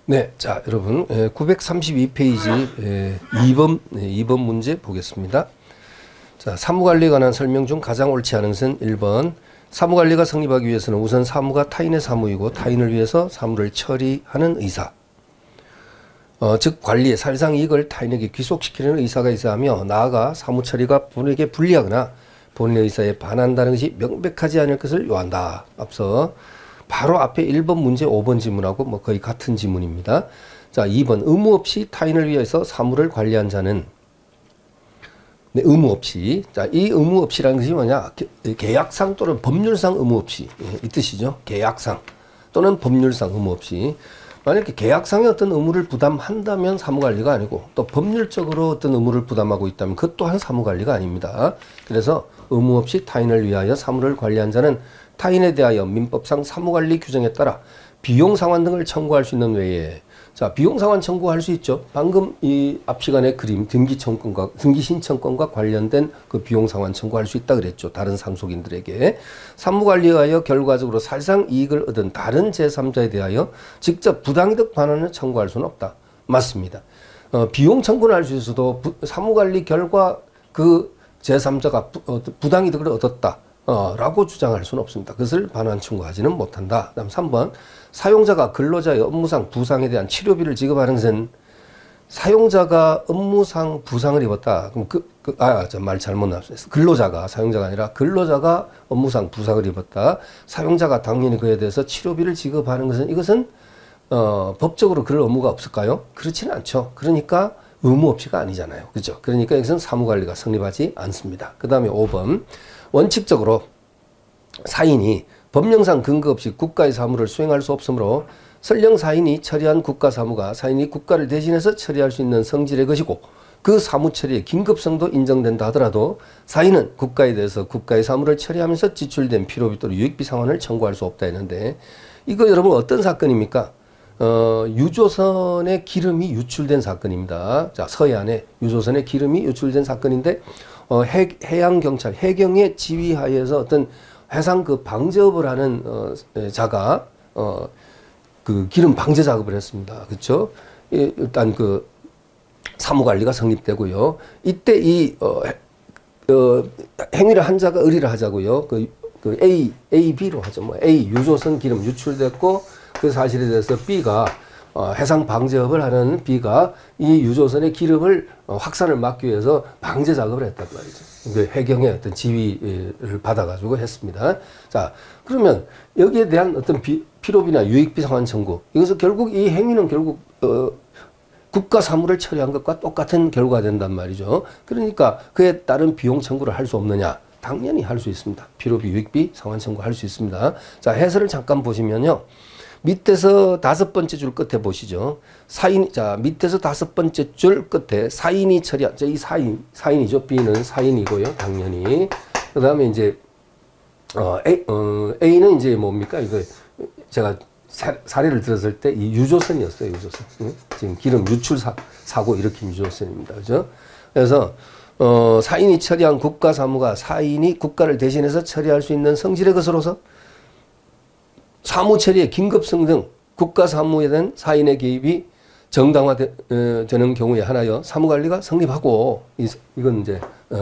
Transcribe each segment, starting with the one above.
네, 자, 여러분, 932페이지 2번 문제 보겠습니다. 자, 사무관리에 관한 설명 중 가장 옳지 않은 것은 1번. 사무관리가 성립하기 위해서는 우선 사무가 타인의 사무이고 타인을 위해서 사무를 처리하는 의사. 즉 관리의 사실상 이익을 타인에게 귀속시키는 의사가 있어야 하며 나아가 사무 처리가 본인에게 불리하거나 본인의 의사에 반한다는 것이 명백하지 않을 것을 요한다. 앞서 바로 앞에 1번 문제 5번 지문하고 뭐 거의 같은 지문입니다. 자, 2번 의무 없이 타인을 위해서 사무를 관리한 자는 네, 의무 없이. 자, 이 의무 없이라는 것이 뭐냐? 계약상 또는 법률상 의무 없이. 이 뜻이죠. 계약상 또는 법률상 의무 없이. 만약에 계약상의 어떤 의무를 부담한다면 사무관리가 아니고 또 법률적으로 어떤 의무를 부담하고 있다면 그것 또한 사무관리가 아닙니다. 그래서 의무 없이 타인을 위하여 사무를 관리한 자는 타인에 대하여 민법상 사무관리 규정에 따라 비용상환 등을 청구할 수 있는 외에 자, 비용상환 청구할 수 있죠. 방금 이 앞 시간에 그림 등기신청권과 관련된 그 비용상환 청구할 수 있다 그랬죠. 다른 상속인들에게 사무관리에 의하여 결과적으로 사실상 이익을 얻은 다른 제3자에 대하여 직접 부당이득 반환을 청구할 수는 없다. 맞습니다. 비용 청구는 할 수 있어도 사무관리 결과 그 제3자가 부당이득을 얻었다. 라고 주장할 수는 없습니다. 그것을 반환 청구하지는 못한다. 그다음 3번 사용자가 근로자의 업무상 부상에 대한 치료비를 지급하는 것은 사용자가 업무상 부상을 입었다. 그럼 저 말 잘못 나왔어요. 근로자가 사용자가 아니라 근로자가 업무상 부상을 입었다. 사용자가 당연히 그에 대해서 치료비를 지급하는 것은 이것은 법적으로 그럴 의무가 없을까요? 그렇지는 않죠. 그러니까 의무 없이가 아니잖아요. 그죠? 그러니까 여기서는 사무관리가 성립하지 않습니다. 그 다음에 5번 원칙적으로 사인이 법령상 근거 없이 국가의 사무를 수행할 수 없으므로 설령 사인이 처리한 국가 사무가 사인이 국가를 대신해서 처리할 수 있는 성질의 것이고 그 사무 처리의 긴급성도 인정된다 하더라도 사인은 국가에 대해서 국가의 사무를 처리하면서 지출된 필요비 또는 유익비 상환을 청구할 수 없다 했는데 이거 여러분 어떤 사건입니까? 유조선의 기름이 유출된 사건입니다. 자, 서해안에 유조선의 기름이 유출된 사건인데 해양경찰, 해경의 지휘하에서 어떤 해상 그 방제업을 하는 자가 그 기름 방제 작업을 했습니다. 그렇죠? 일단 그 사무관리가 성립되고요. 이때 이 행위를 한 자가 의리를 하자고요. 그 A, B로 하죠. 뭐 A 유조선 기름 유출됐고 그 사실에 대해서 B가 해상 방제업을 하는 B가 이 유조선의 기름을 확산을 막기 위해서 방제 작업을 했단 말이죠. 그 해경의 어떤 지휘를 받아가지고 했습니다. 자, 그러면 여기에 대한 어떤 필요비나 유익비 상환 청구 이것은 결국 이 행위는 결국 국가 사무를 처리한 것과 똑같은 결과가 된단 말이죠. 그러니까 그에 따른 비용 청구를 할 수 없느냐? 당연히 할 수 있습니다. 필요비, 유익비 상환 청구할 수 있습니다. 자, 해설을 잠깐 보시면요. 밑에서 5번째 줄 끝에 보시죠. 자, 밑에서 5번째 줄 끝에 사인이 처리한, 이 사인이죠. B는 사인이고요. 당연히. 그 다음에 이제, A는 이제 뭡니까? 이거, 제가 사례를 들었을 때 이 유조선이었어요. 유조선. 응? 지금 기름 유출 사고 일으킨 유조선입니다. 그죠? 그래서, 사인이 처리한 국가 사무가 사인이 국가를 대신해서 처리할 수 있는 성질의 것으로서 사무 처리의 긴급성 등 국가 사무에 대한 사인의 개입이 정당화되는 경우에 하나여 사무관리가 성립하고 이건 이제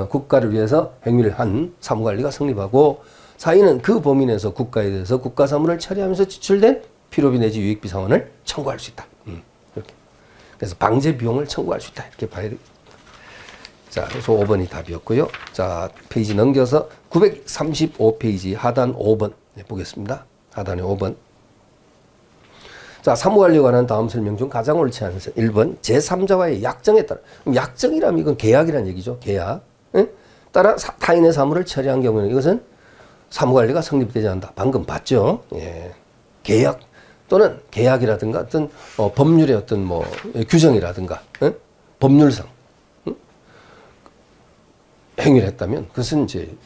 국가를 위해서 행위를 한 사무관리가 성립하고 사인은 그 범위 내에서 국가에 대해서 국가 사무를 처리하면서 지출된 필요비 내지 유익비 상환을 청구할 수 있다. 이렇게. 그래서 방제 비용을 청구할 수 있다. 이렇게 봐야 되겠다. 자, 그래서 5번이 답이었고요. 자, 페이지 넘겨서 935페이지 하단 5번 보겠습니다. 하단에 5번. 자, 사무관리에 관한 다음 설명 중 가장 옳지 않은 것은 1번 제3자와의 약정에 따라. 약정이라면 이건 계약이라는 얘기죠. 계약. 응? 따라 타인의 사무를 처리한 경우는 이것은 사무관리가 성립되지 않는다. 방금 봤죠. 예. 계약 또는 계약이라든가 어떤 법률의 어떤 뭐 규정이라든가 응? 법률상 응? 행위를 했다면 그것은 이제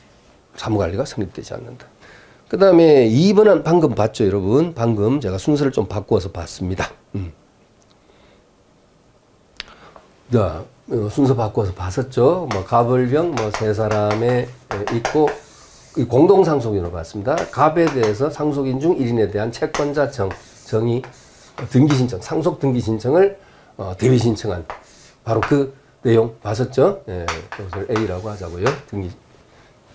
사무관리가 성립되지 않는다. 그 다음에 2번은 방금 봤죠, 여러분. 방금 제가 순서를 좀 바꾸어서 봤습니다. 자, 순서 바꾸어서 봤었죠. 뭐, 갑을병, 뭐, 세 사람에 있고, 공동상속인으로 봤습니다. 갑에 대해서 상속인 중 1인에 대한 채권자 정의, 등기 신청, 상속 등기 신청을 대위 신청한 바로 그 내용 봤었죠? 예, 그것을 A라고 하자고요. 등기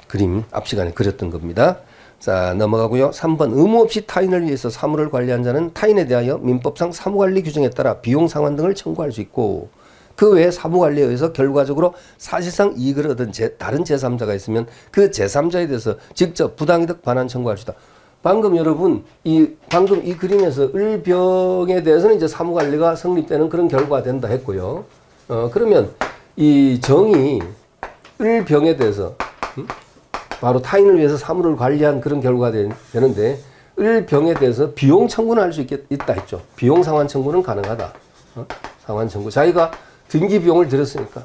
그림 앞 시간에 그렸던 겁니다. 자, 넘어가고요. 3번 의무 없이 타인을 위해서 사무를 관리한 자는 타인에 대하여 민법상 사무관리 규정에 따라 비용 상환 등을 청구할 수 있고 그 외에 사무관리에 의해서 결과적으로 사실상 이익을 얻은 다른 제3자가 있으면 그 제3자에 대해서 직접 부당이득 반환 청구할 수 있다. 방금 여러분 방금 이 그림에서 을병에 대해서는 이제 사무관리가 성립되는 그런 결과가 된다 했고요. 그러면 이 정이 을병에 대해서 바로 타인을 위해서 사무를 관리한 그런 결과가 되는데 을병에 대해서 비용 청구는 할 수 있다 했죠. 비용 상환 청구는 가능하다. 상환 청구. 자기가 등기 비용을 들였으니까.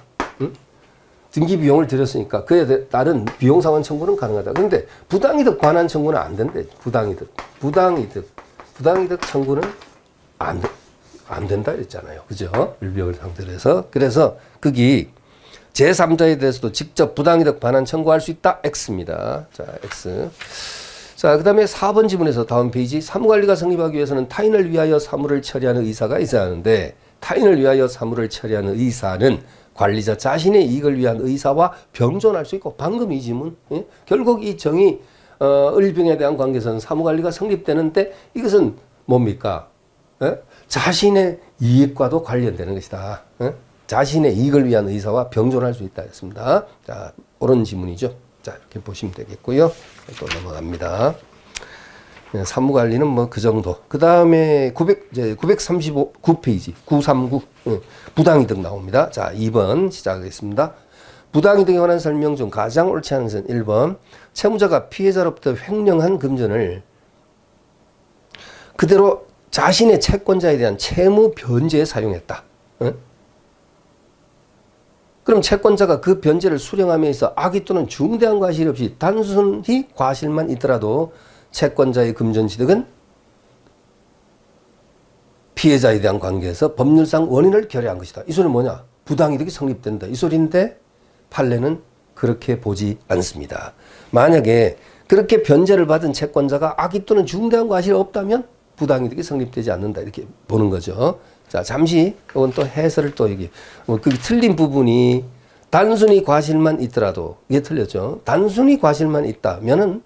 등기 비용을 들였으니까 그에 따른 비용 상환 청구는 가능하다. 그런데 부당이득 반환 청구는 안 된대. 부당이득 청구는 안 된다 그랬잖아요. 그죠? 을병을 상대로 해서. 그래서 거기 제3자에 대해서도 직접 부당이득 반환 청구할 수 있다. X입니다. 자, X. 자, 그 다음에 4번 지문에서 다음 페이지. 사무관리가 성립하기 위해서는 타인을 위하여 사무를 처리하는 의사가 있어야 하는데 타인을 위하여 사무를 처리하는 의사는 관리자 자신의 이익을 위한 의사와 병존할 수 있고 방금 이 지문. 예? 결국 이 정의 을병에 대한 관계에서는 사무관리가 성립되는데 이것은 뭡니까? 예? 자신의 이익과도 관련되는 것이다. 예? 자신의 이익을 위한 의사와 병존할 수 있다 했습니다. 자, 옳은 지문이죠. 자, 이렇게 보시면 되겠고요. 또 넘어갑니다. 사무관리는 뭐 그 정도. 그 다음에 939페이지 939 부당이득 나옵니다. 자, 2번 시작하겠습니다. 부당이득에 관한 설명 중 가장 옳지 않은 것은 1번 채무자가 피해자로부터 횡령한 금전을 그대로 자신의 채권자에 대한 채무 변제에 사용했다. 그럼 채권자가 그 변제를 수령함에 있어 악의 또는 중대한 과실이 없이 단순히 과실만 있더라도 채권자의 금전 취득은 피해자에 대한 관계에서 법률상 원인을 결여한 것이다. 이 소리는 뭐냐? 부당이득이 성립된다. 이 소리인데 판례는 그렇게 보지 않습니다. 만약에 그렇게 변제를 받은 채권자가 악의 또는 중대한 과실이 없다면 부당이득이 성립되지 않는다. 이렇게 보는 거죠. 자, 잠시 이건 또 해설을 또 여기 그 틀린 부분이 단순히 과실만 있더라도 이게 틀렸죠. 단순히 과실만 있다면은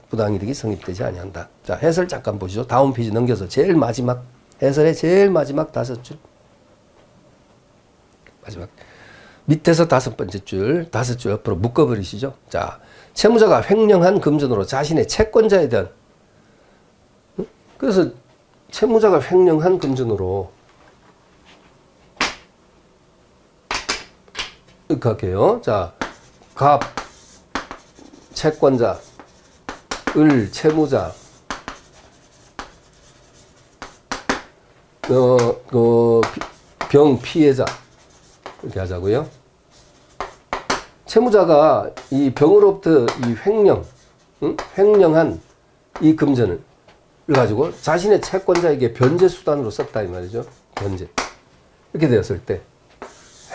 부당이득이 성립되지 아니한다. 자, 해설 잠깐 보시죠. 다음 페이지 넘겨서 제일 마지막 해설의 제일 마지막 5줄 마지막 밑에서 5번째 줄 5줄 옆으로 묶어버리시죠. 자, 채무자가 횡령한 금전으로 자신의 채권자에 대한 그래서 채무자가 횡령한 금전으로 이렇게 할게요. 자, 갑 채권자, 을 채무자, 병 피해자 이렇게 하자고요. 채무자가 이 병으로부터 이 횡령한 이 금전을 가지고 자신의 채권자에게 변제 수단으로 썼다 이 말이죠. 변제 이렇게 되었을 때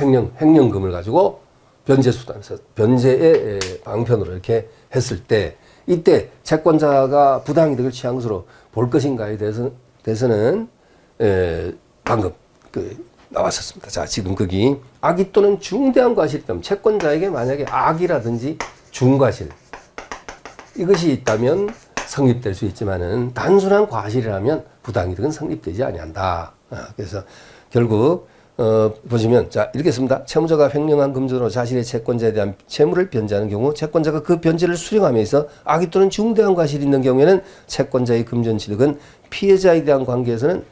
횡령금을 가지고 변제 수단, 변제의 방편으로 이렇게 했을 때 이때 채권자가 부당이득을 취한 것으로 볼 것인가에 대해서는 방금 나왔었습니다. 자, 지금 거기 악의 또는 중대한 과실이 있다면 채권자에게 만약에 악이라든지 중과실 이것이 있다면 성립될 수 있지만은 단순한 과실이라면 부당이득은 성립되지 아니한다. 그래서 결국 보시면 자 이렇게 씁니다. 채무자가 횡령한 금전으로 자신의 채권자에 대한 채무를 변제하는 경우 채권자가 그 변제를 수령함에 있어 악의 또는 중대한 과실이 있는 경우에는 채권자의 금전 취득은 피해자에 대한 관계에서는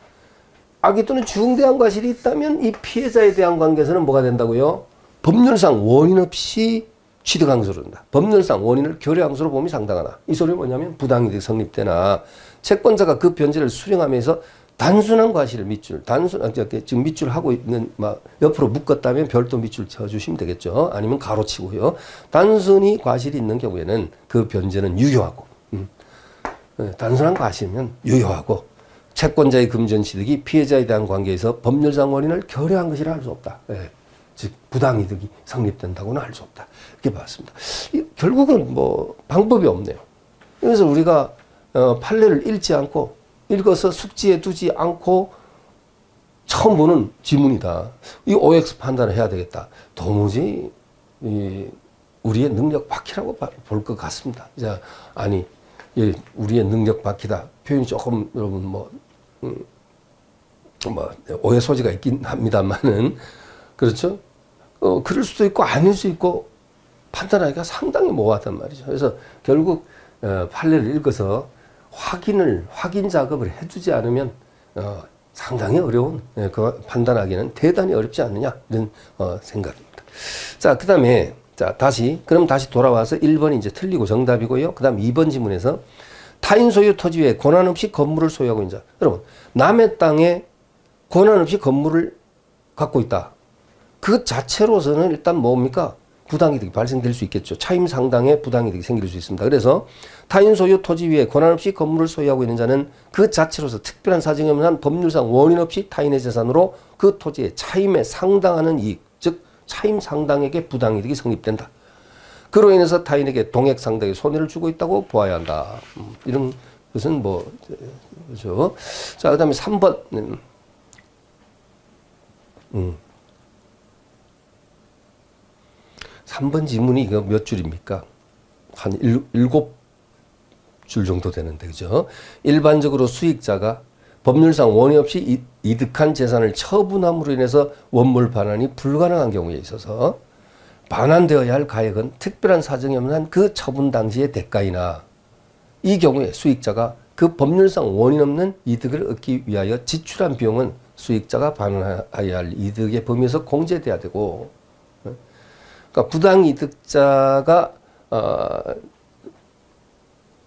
악의 또는 중대한 과실이 있다면 이 피해자에 대한 관계에서는 뭐가 된다고요? 법률상 원인 없이 취득한 것으로 된다. 법률상 원인을 결여한 것으로 봄이 상당하다. 이 소리는 뭐냐면 부당이득이 성립되나 채권자가 그 변제를 수령하면서 단순한 과실을 지금 밑줄 하고 있는 옆으로 묶었다면 별도 밑줄 쳐주시면 되겠죠. 아니면 가로치고요. 단순히 과실이 있는 경우에는 그 변제는 유효하고 단순한 과실이면 유효하고 채권자의 금전 취득이 피해자에 대한 관계에서 법률상 원인을 결여한 것이라 할 수 없다. 즉 부당이득이 성립된다고는 할 수 없다. 이렇게 봤습니다. 결국은 뭐 방법이 없네요. 그래서 우리가 판례를 읽지 않고 읽어서 숙지에 두지 않고 처음 보는 지문이다. 이 OX 판단을 해야 되겠다. 도무지 우리의 능력 바퀴라고 볼 것 같습니다. 자, 아니, 우리의 능력 바퀴다. 표현이 조금 여러분 오해 소지가 있긴 합니다만은 그렇죠. 그럴 수도 있고 아닐 수 있고 판단하기가 상당히 모호하단 말이죠. 그래서 결국 판례를 읽어서 확인 작업을 해주지 않으면 상당히 어려운 그 판단하기는 대단히 어렵지 않느냐 이런 생각입니다. 자, 그다음에 그럼 다시 돌아와서 1번이 이제 틀리고 정답이고요. 그다음 2번 지문에서 타인 소유 토지 외에 권한 없이 건물을 소유하고 있는 자. 여러분, 남의 땅에 권한 없이 건물을 갖고 있다. 그 자체로서는 일단 뭡니까? 부당이득이 발생될 수 있겠죠. 차임 상당의 부당이득이 생길 수 있습니다. 그래서 타인 소유 토지 위에 권한 없이 건물을 소유하고 있는 자는 그 자체로서 특별한 사정이 없는 한 법률상 원인 없이 타인의 재산으로 그 토지의 차임에 상당하는 이익, 즉 차임 상당에게 부당이득이 성립된다. 그로 인해서 타인에게 동액 상당의 손해를 주고 있다고 보아야 한다. 이런 것은 그렇죠. 자, 그다음에 3번. 3번 지문이 이거 몇 줄입니까? 한 7줄 정도 되는데, 그죠? 일반적으로 수익자가 법률상 원인 없이 이득한 재산을 처분함으로 인해서 원물 반환이 불가능한 경우에 있어서 반환되어야 할 가액은 특별한 사정이 없는 한 그 처분 당시의 대가이나 이 경우에 수익자가 그 법률상 원인 없는 이득을 얻기 위하여 지출한 비용은 수익자가 반환해야 할 이득의 범위에서 공제돼야 되고, 그러니까 부당이득자가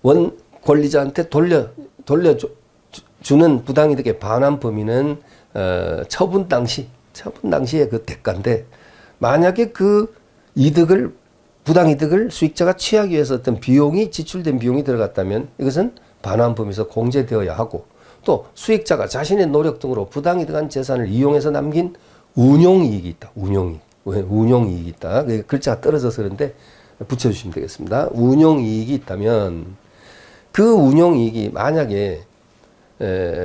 원 권리자한테 돌려주는 부당이득의 반환 범위는 처분 당시의 그 대가인데, 만약에 그 부당이득을 수익자가 취하기 위해서 어떤 지출된 비용이 들어갔다면 이것은 반환 범위에서 공제되어야 하고, 또 수익자가 자신의 노력 등으로 부당이득한 재산을 이용해서 남긴 운용이익이 있다. 운용이익이 있다. 글자가 떨어져서 그런데 붙여주시면 되겠습니다. 운용이익이 있다면 그 운용이익이 만약에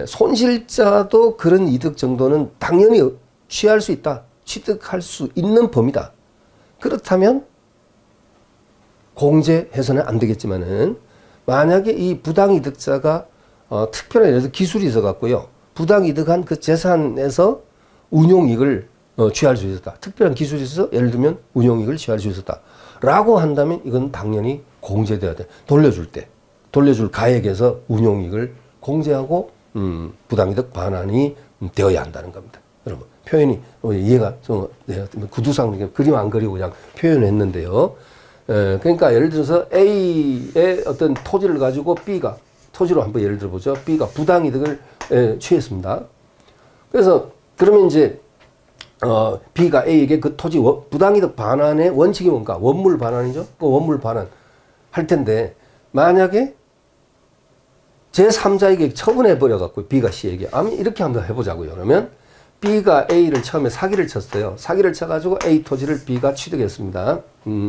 손실자도 그런 이득 정도는 당연히 취할 수 있다. 취득할 수 있는 범위다. 그렇다면 공제해서는 안 되겠지만은, 만약에 이 부당이득자가 특별한 예를 들어서 기술이 있어 갖고요, 부당이득한 그 재산에서 운용이익을 취할 수 있었다. 특별한 기술이 있어서 예를 들면 운용이익을 취할 수 있었다. 라고 한다면 이건 당연히 공제돼야 돼. 돌려줄 가액에서 운용이익을 공제하고 부당이득 반환이 되어야 한다는 겁니다. 여러분, 표현이 이해가 좀 구두상 그림 안 그리고 그냥 표현했는데요. 그러니까 예를 들어서 A의 어떤 토지를 가지고 B가 토지로 한번 예를 들어보죠. B가 부당이득을 취했습니다. 그래서 그러면 이제 B가 A에게 그 토지 부당이득 반환의 원칙이 뭔가? 원물 반환이죠. 그 원물 반환 할 텐데, 만약에 제3자에게 처분해 버려 갖고 B가 C에게 이렇게 한번 해보자고요. 그러면 B가 A를 처음에 사기를 쳤어요. 사기를 쳐가지고 A 토지를 B가 취득했습니다.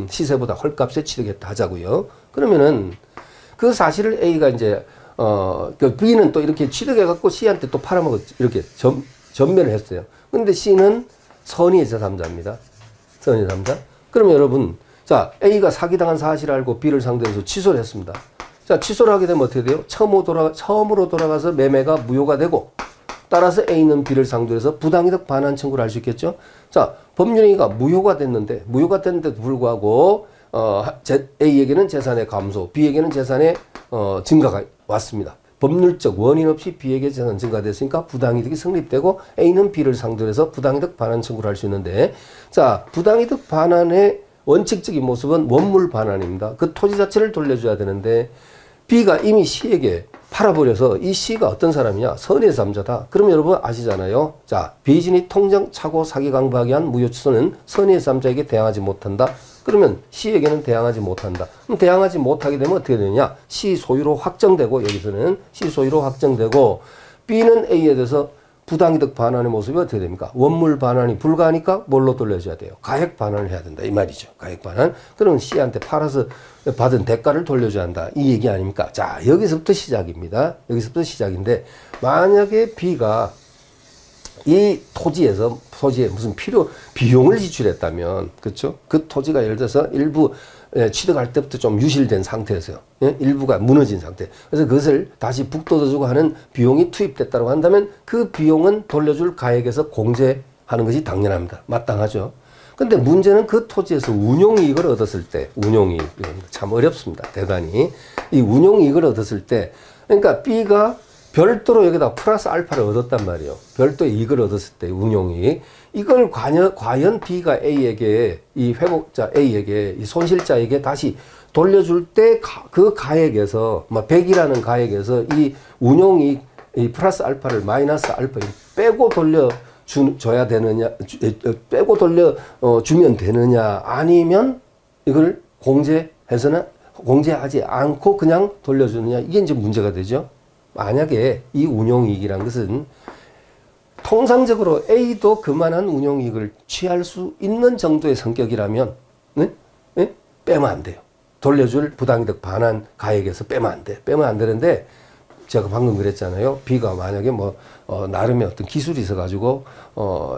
시세보다 헐값에 취득했다 하자고요. 그러면은 그 사실을 A가 이제 그 B는 또 이렇게 취득해갖고 C한테 또 팔아먹었죠. 이렇게 전매를 했어요. 근데 C는 선의의 제3자입니다. 선의의 제3자. 그러면 여러분, 자, A가 사기당한 사실을 알고 B를 상대로 해서 취소를 했습니다. 자, 취소를 하게 되면 어떻게 돼요? 처음으로 돌아가서 매매가 무효가 되고, 따라서 A는 B를 상대로 해서 부당이득 반환 청구를 할 수 있겠죠? 자, 법률행위가 무효가 됐는데도 불구하고, A에게는 재산의 감소, B에게는 재산의 증가가 왔습니다. 법률적 원인 없이 B에게 재산 증가됐으니까 부당이득이 성립되고, A는 B를 상대로 해서 부당이득 반환 청구를 할 수 있는데, 자, 부당이득 반환의 원칙적인 모습은 원물 반환입니다. 그 토지 자체를 돌려줘야 되는데, B가 이미 C에게 팔아버려서 이 C가 어떤 사람이냐? 선의 제3자다. 그러면 여러분 아시잖아요. 자, 비진이 통정, 착오, 사기, 강박이 한 무효취소는 선의 제3자에게 대항하지 못한다. 그러면 C에게는 대항하지 못한다. 그럼 대항하지 못하게 되면 어떻게 되느냐? C 소유로 확정되고, 여기서는 C 소유로 확정되고, B는 A에 대해서 부당이득 반환의 모습이 어떻게 됩니까? 원물 반환이 불가하니까 뭘로 돌려줘야 돼요? 가액 반환을 해야 된다. 이 말이죠. 가액 반환. 그러면 C한테 팔아서 받은 대가를 돌려줘야 한다. 이 얘기 아닙니까? 자, 여기서부터 시작입니다. 여기서부터 시작인데, 만약에 B가 이 토지에 무슨 비용을 지출했다면, 그렇죠? 그 토지가 예를 들어서 일부 취득할 때부터 좀 유실된 상태에서요. 예? 일부가 무너진 상태. 그래서 그것을 다시 북돋아주고 하는 비용이 투입됐다고 한다면 그 비용은 돌려줄 가액에서 공제하는 것이 당연합니다. 마땅하죠. 근데 문제는 그 토지에서 운용이익을 얻었을 때, 운용이익, 참 어렵습니다. 대단히. 이 운용이익을 얻었을 때, 그러니까 B가 별도로 여기다 플러스 알파를 얻었단 말이에요. 별도의 이익을 얻었을 때 운용이익. 이걸 과연 B가 A에게, 이 회복자 A에게, 이 손실자에게 다시 돌려줄 때 그 가액에서, 100이라는 가액에서 이 운용이익, 이 플러스 알파를 마이너스 알파 빼고 줘야 되느냐, 빼고 주면 되느냐, 아니면 이걸 공제하지 않고 그냥 돌려주느냐, 이게 이제 문제가 되죠. 만약에 이 운용이익이란 것은 통상적으로 A도 그만한 운용이익을 취할 수 있는 정도의 성격이라면, 네? 네? 빼면 안 돼요. 돌려줄 부당이득 반환 가액에서 빼면 안 돼. 빼면 안 되는데, 제가 방금 그랬잖아요. B가 만약에 나름의 어떤 기술이 있어가지고,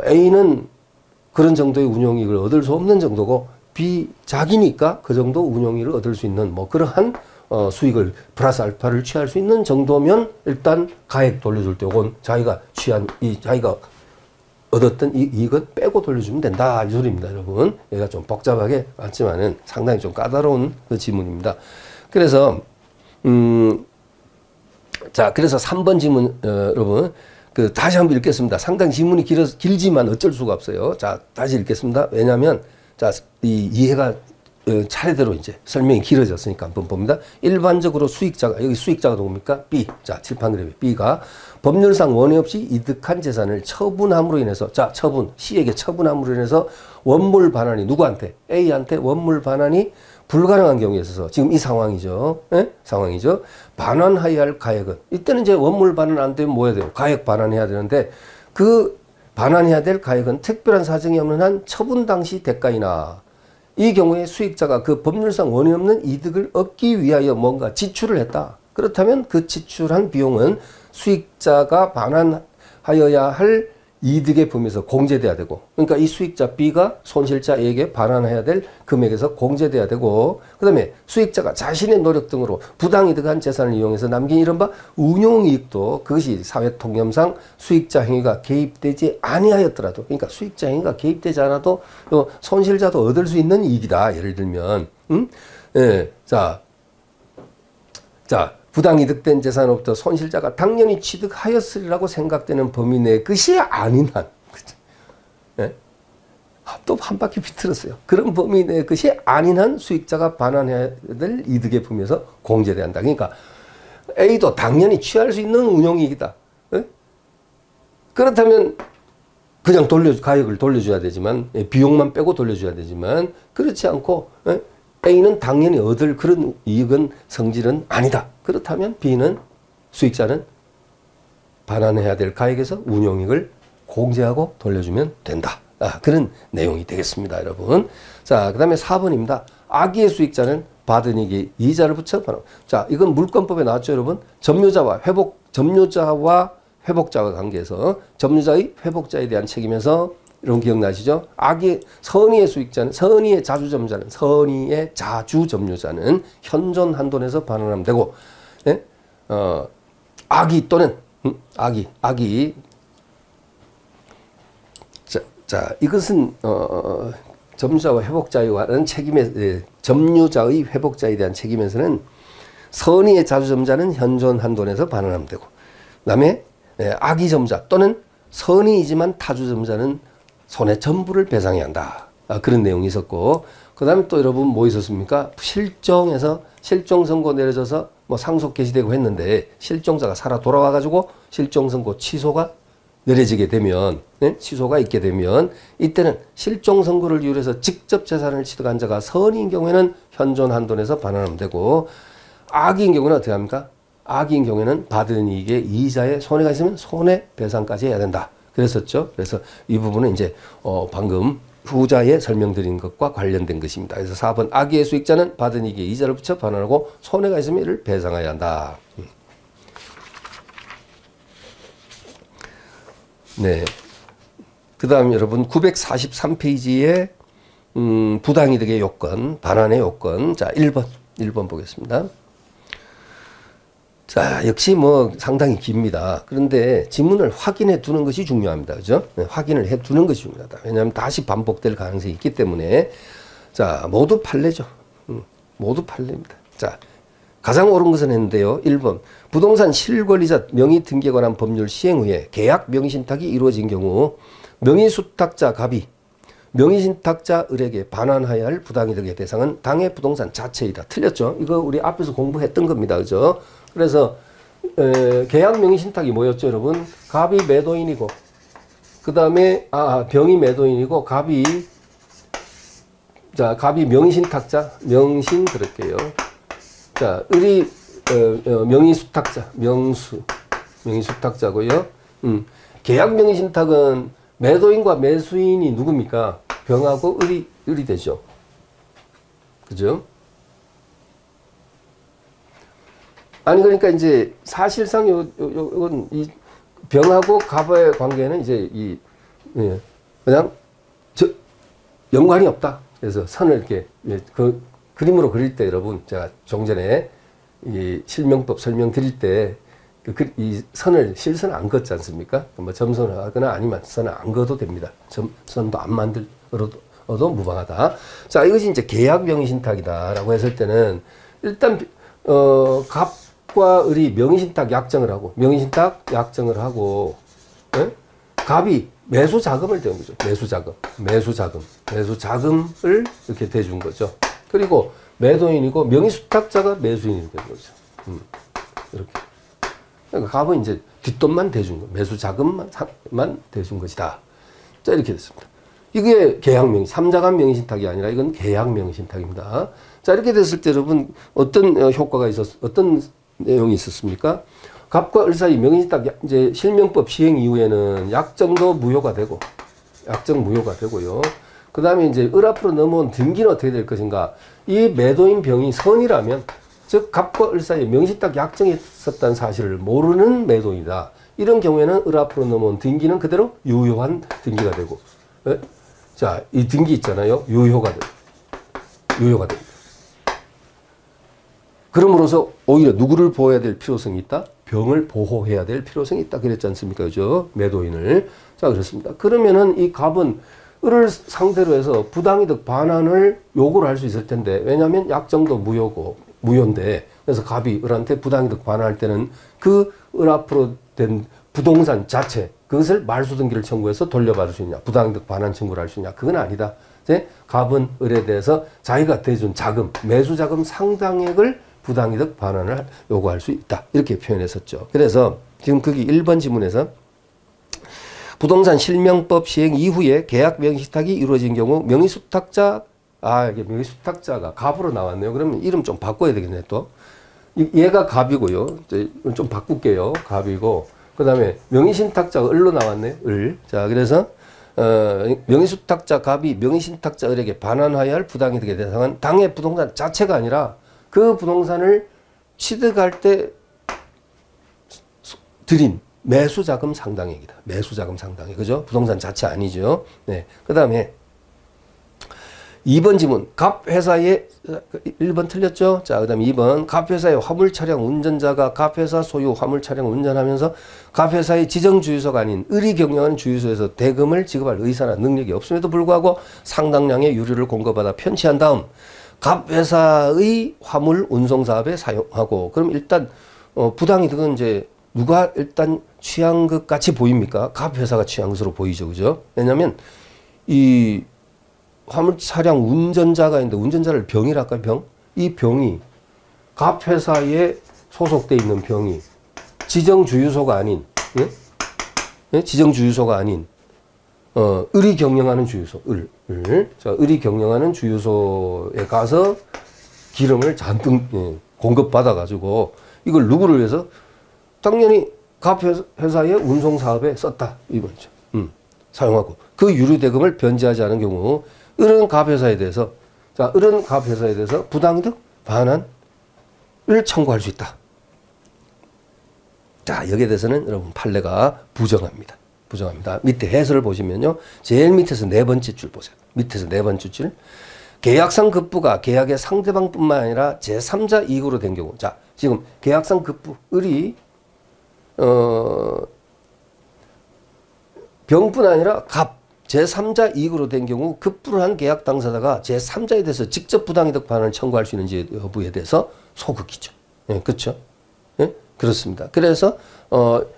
A는 그런 정도의 운용이익을 얻을 수 없는 정도고, B 자기니까 그 정도 운용이익을 얻을 수 있는 그러한 수익을 플러스 알파를 취할 수 있는 정도면 일단 가액 돌려줄 때 요건 자기가 얻었던 이익은 빼고 돌려주면 된다 이 소리입니다, 여러분. 얘가 좀 복잡하게 맞지만은 상당히 좀 까다로운 그 지문입니다. 그래서 그래서 3번 지문 여러분 다시 한번 읽겠습니다. 상당히 지문이 길지만 어쩔 수가 없어요. 자, 다시 읽겠습니다. 왜냐하면 이해가 차례대로 이제 설명이 길어졌으니까 한번 봅니다. 일반적으로 여기 수익자가 누굽니까? B. 자, 칠판 그래프. B가 법률상 원의 없이 이득한 재산을 처분함으로 인해서, 처분, C에게 처분함으로 인해서 원물 반환이 누구한테? A한테 원물 반환이 불가능한 경우에 있어서 지금 이 상황이죠. 예? 상황이죠. 반환하여야 할 가액은, 이때는 이제 원물 반환 안 되면 뭐 해야 돼요? 가액 반환해야 되는데, 그 반환해야 될 가액은 특별한 사정이 없는 한 처분 당시 대가이나, 이 경우에 수익자가 그 법률상 원의 없는 이득을 얻기 위하여 뭔가 지출을 했다. 그렇다면 그 지출한 비용은 수익자가 반환하여야 할 이득의 범위에서 공제돼야 되고, 그러니까 이 수익자 B가 손실자 A에게 반환해야 될 금액에서 공제돼야 되고, 그 다음에 수익자가 자신의 노력 등으로 부당이득한 재산을 이용해서 남긴 이른바 운용이익도 그것이 사회통념상 수익자 행위가 개입되지 아니하였더라도, 그러니까 수익자 행위가 개입되지 않아도 손실자도 얻을 수 있는 이익이다. 예를 들면, 예, 자, 부당이득된 재산으로부터 손실자가 당연히 취득하였으리라고 생각되는 범위 내의 것이 아닌 한, 그쵸? 예? 또 한 바퀴 비틀었어요. 그런 범위 내의 것이 아닌 한 수익자가 반환해야 될 이득의 범위에서 공제돼야 한다. 그러니까 A도 당연히 취할 수 있는 운용이익이다. 예? 그렇다면 그냥 가액을 돌려줘야 되지만, 비용만 빼고 돌려줘야 되지만, 그렇지 않고 A는 당연히 얻을 그런 이익은 성질은 아니다. 그렇다면 B는, 수익자는 반환해야 될 가액에서 운용이익을 공제하고 돌려주면 된다. 그런 내용이 되겠습니다, 여러분. 자, 그 다음에 4번입니다. 악의의 수익자는 받은 이익에 이자를 붙여 반환. 자, 이건 물권법에 나왔죠, 여러분. 점유자와 회복자와 관계에서 점유자의 회복자에 대한 책임에서, 이런 기억나시죠? 선의의 수익자는, 선의의 자주점유자는 현존 한돈에서 반환하면 되고, 예? 악의 또는, 이것은, 점유자와 회복자에 관한 점유자의 회복자에 대한 책임에서는 선의의 자주점자는 현존 한돈에서 반환하면 되고, 그 다음에 악의 점자 또는 선의이지만 타주점자는 손해 전부를 배상해야 한다. 그런 내용이 있었고, 그 다음에 또 여러분 뭐 있었습니까? 실종 선고 내려져서 상속 개시되고 했는데, 실종자가 살아 돌아와가지고 실종 선고 취소가 내려지게 되면, 취소가 있게 되면, 이때는 실종 선고를 이유로 해서 직접 재산을 취득한 자가 선의인 경우에는 현존 한돈에서 반환하면 되고, 악의인 경우는 어떻게 합니까? 악의인 경우에는 받은 이익에 이자에 손해가 있으면 손해배상까지 해야 된다. 그랬었죠. 그래서 이 부분은 이제 방금 후자에 설명드린 것과 관련된 것입니다. 그래서 4번 악의의 수익자는 받은 이익에 이자를 붙여 반환하고 손해가 있으면 이를 배상해야 한다. 네. 그 다음 여러분 943페이지에 부당이득의 요건, 반환의 요건. 자, 1번 보겠습니다. 자, 역시 뭐 상당히 깁니다. 그런데 지문을 확인해 두는 것이 중요합니다. 그죠? 네, 확인을 해 두는 것이 중요하다. 왜냐하면 다시 반복될 가능성이 있기 때문에. 자, 모두 판례죠. 모두 판례입니다. 자, 가장 옳은 것은 했는데요. 1번. 부동산 실권리자 명의 등기에 관한 법률 시행 후에 계약 명의신탁이 이루어진 경우 명의수탁자 갑이 명의신탁자 을에게 반환하여야 할 부당이득의 대상은 당해 부동산 자체이다. 틀렸죠? 이거 우리 앞에서 공부했던 겁니다. 그죠? 그래서 계약 명의신탁이 뭐였죠, 여러분? 갑이 매도인이고 그 다음에 병이 매도인이고 갑이 명의신탁자, 명신 그럴게요. 자, 을이 명의수탁자, 명의수탁자고요. 계약 명의신탁은 매도인과 매수인이 누굽니까? 병하고 을이 되죠. 그죠? 아니, 그러니까 이제 사실상 요건 이 병하고 갑의 관계는 이제 그냥 연관이 없다. 그래서 선을 이렇게 그 그림으로 그릴 때 여러분 제가 종전에 이 실명법 설명드릴 때 이 선을 실선 안 긋지 않습니까? 뭐 점선을 하거나 아니면 선을 안 그어도 됩니다. 선도 안 만들어도 무방하다. 자, 이것이 이제 계약 명의신탁이다라고 했을 때는 일단 갑과 을이 명의신탁 약정을 하고 예? 갑이 매수 자금을 대는 거죠. 매수 자금을 이렇게 대준 거죠. 그리고 매도인이고 명의수탁자가 매수인이 되는 거죠. 이렇게. 그러니까 갑은 이제 뒷돈만 대준 거, 매수 자금만 대준 것이다. 자, 이렇게 됐습니다. 이게 계약 삼자간 명의신탁이 아니라 이건 계약 명의신탁입니다. 자, 이렇게 됐을 때 여러분 어떤 효과가 어떤 내용이 있었습니까? 갑과 을 사이 명의신탁 이제 실명법 시행 이후에는 약정도 무효가 되고요. 그 다음에 이제 을 앞으로 넘어온 등기는 어떻게 될 것인가? 이 매도인 병이 선이라면, 즉 갑과 을 사이에 명의신탁 약정이 있었다는 사실을 모르는 매도인이다. 이런 경우에는 을 앞으로 넘어온 등기는 그대로 유효한 등기가 되고, 예? 자, 이 등기 있잖아요. 유효가 됩니다. 그럼으로써 오히려 누구를 보호해야 될 필요성이 있다? 병을 보호해야 될 필요성이 있다. 그랬지 않습니까? 그죠? 매도인을. 자, 그렇습니다. 그러면은 이 갑은 을을 상대로 해서 부당이득 반환을 요구를 할 수 있을 텐데, 왜냐하면 약정도 무효인데, 그래서 갑이 을한테 부당이득 반환할 때는 그 을 앞으로 된 부동산 자체, 그것을 말소등기를 청구해서 돌려받을 수 있냐, 부당이득 반환 청구를 할 수 있냐, 그건 아니다. 이제 갑은 을에 대해서 자기가 대준 자금, 매수자금 상당액을 부당이득 반환을 요구할 수 있다. 이렇게 표현했었죠. 그래서 지금 거기 1번 지문에서 부동산 실명법 시행 이후에 계약 명의신탁이 이루어진 경우 명의수탁자가 갑으로 나왔네요. 그러면 이름 좀 바꿔야 되겠네, 또. 얘가 갑이고요. 좀 바꿀게요. 갑이고. 그 다음에 명의신탁자가 을로 나왔네. 을. 자, 그래서, 명의수탁자 갑이 명의신탁자 을에게 반환하여야 할 부당이득의 대상은 당의 부동산 자체가 아니라 그 부동산을 취득할 때 드린 매수자금 상당액이다. 매수자금 상당액. 그죠? 부동산 자체 아니죠. 네. 그 다음에 2번 지문. 갑회사의 1번 틀렸죠? 자, 그 다음에 2번. 갑회사의 화물차량 운전자가 갑회사 소유 화물차량을 운전하면서 갑회사의 지정주유소가 아닌 을이 경영하는 주유소에서 대금을 지급할 의사나 능력이 없음에도 불구하고 상당량의 유류를 공급받아 편취한 다음 갑회사의 화물 운송 사업에 사용하고, 그럼 일단 부당이득은 이제 누가 일단 취한 것 같이 보입니까? 갑회사가 취한 것으로 보이죠. 그죠? 왜냐면 이 화물 차량 운전자가 있는데, 운전자를 병이라 할까요? 병? 이 병이 갑회사에 소속돼 있는 병이 지정주유소가 아닌, 예? 예? 지정주유소가 아닌 을이 경영하는 주유소, 자, 을이 경영하는 주유소에 가서 기름을 잔뜩 공급받아 가지고 이걸 누구를 위해서? 당연히 갑회사의 운송 사업에 썼다, 이거죠. 사용하고 그 유류 대금을 변제하지 않은 경우 을은 갑회사에 대해서 부당이득 반환을 청구할 수 있다. 자, 여기에 대해서는 여러분 판례가 부정합니다. 부정합니다. 밑에 해설을 보시면요. 제일 밑에서 네 번째 줄 보세요. 밑에서 네 번째 줄. 계약상 급부가 계약의 상대방뿐만 아니라 제3자 이익으로 된 경우. 자, 지금 계약상 급부, 을이 병뿐 아니라 갑, 제3자 이익으로 된 경우 급부를 한 계약 당사자가 제3자에 대해서 직접 부당이득 반환을 청구할 수 있는지 여부에 대해서 소극이죠. 예, 그렇죠? 예? 그렇습니다. 그래서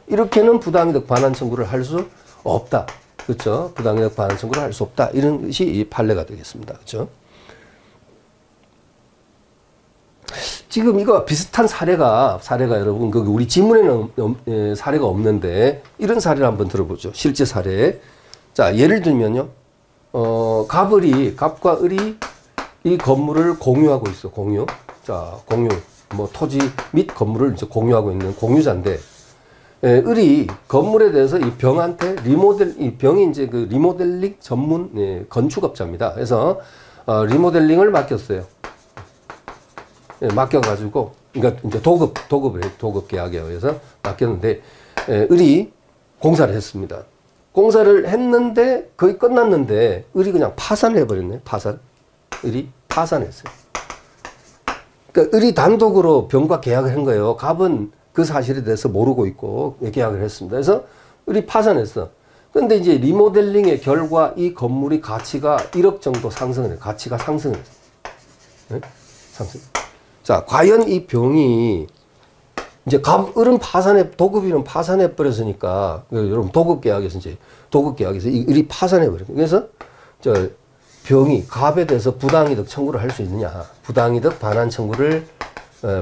이렇게는 부당이득 반환 청구를 할 수 없다. 그렇죠? 부당이득 반환 청구를 할 수 없다. 이런 것이 이 판례가 되겠습니다. 그렇죠? 지금 이거 비슷한 사례가 여러분 우리 지문에는 사례가 없는데 이런 사례를 한번 들어보죠. 실제 사례. 자, 예를 들면요. 갑과 을이 이 건물을 공유하고 있어. 공유. 자, 공유. 뭐 토지 및 건물을 이제 공유하고 있는 공유자인데, 을이 건물에 대해서 이 병한테 이 병이 이제 그 리모델링 전문 건축업자입니다. 그래서 리모델링을 맡겼어요. 맡겨가지고, 그러니까 이제 도급 계약에 의해서 맡겼는데, 을이 공사를 했습니다. 공사를 했는데 거의 끝났는데 을이 그냥 파산해버렸네. 을이 파산했어요. 그러니까 을이 단독으로 병과 계약을 한 거예요. 갑은 그 사실에 대해서 모르고 있고 계약을 했습니다. 그래서 을이 파산했어. 그런데 이제 리모델링의 결과 이 건물이 가치가 1억 정도 상승을 해요. 가치가 상승을 했어요. 네? 상승. 자, 과연 이 병이 이제 을은 도급이는 파산해 버렸으니까, 여러분 도급 계약에서 이 을이 파산해 버려요. 그래서 병이 갑에 대해서 부당이득 청구를 할 수 있느냐? 부당이득 반환 청구를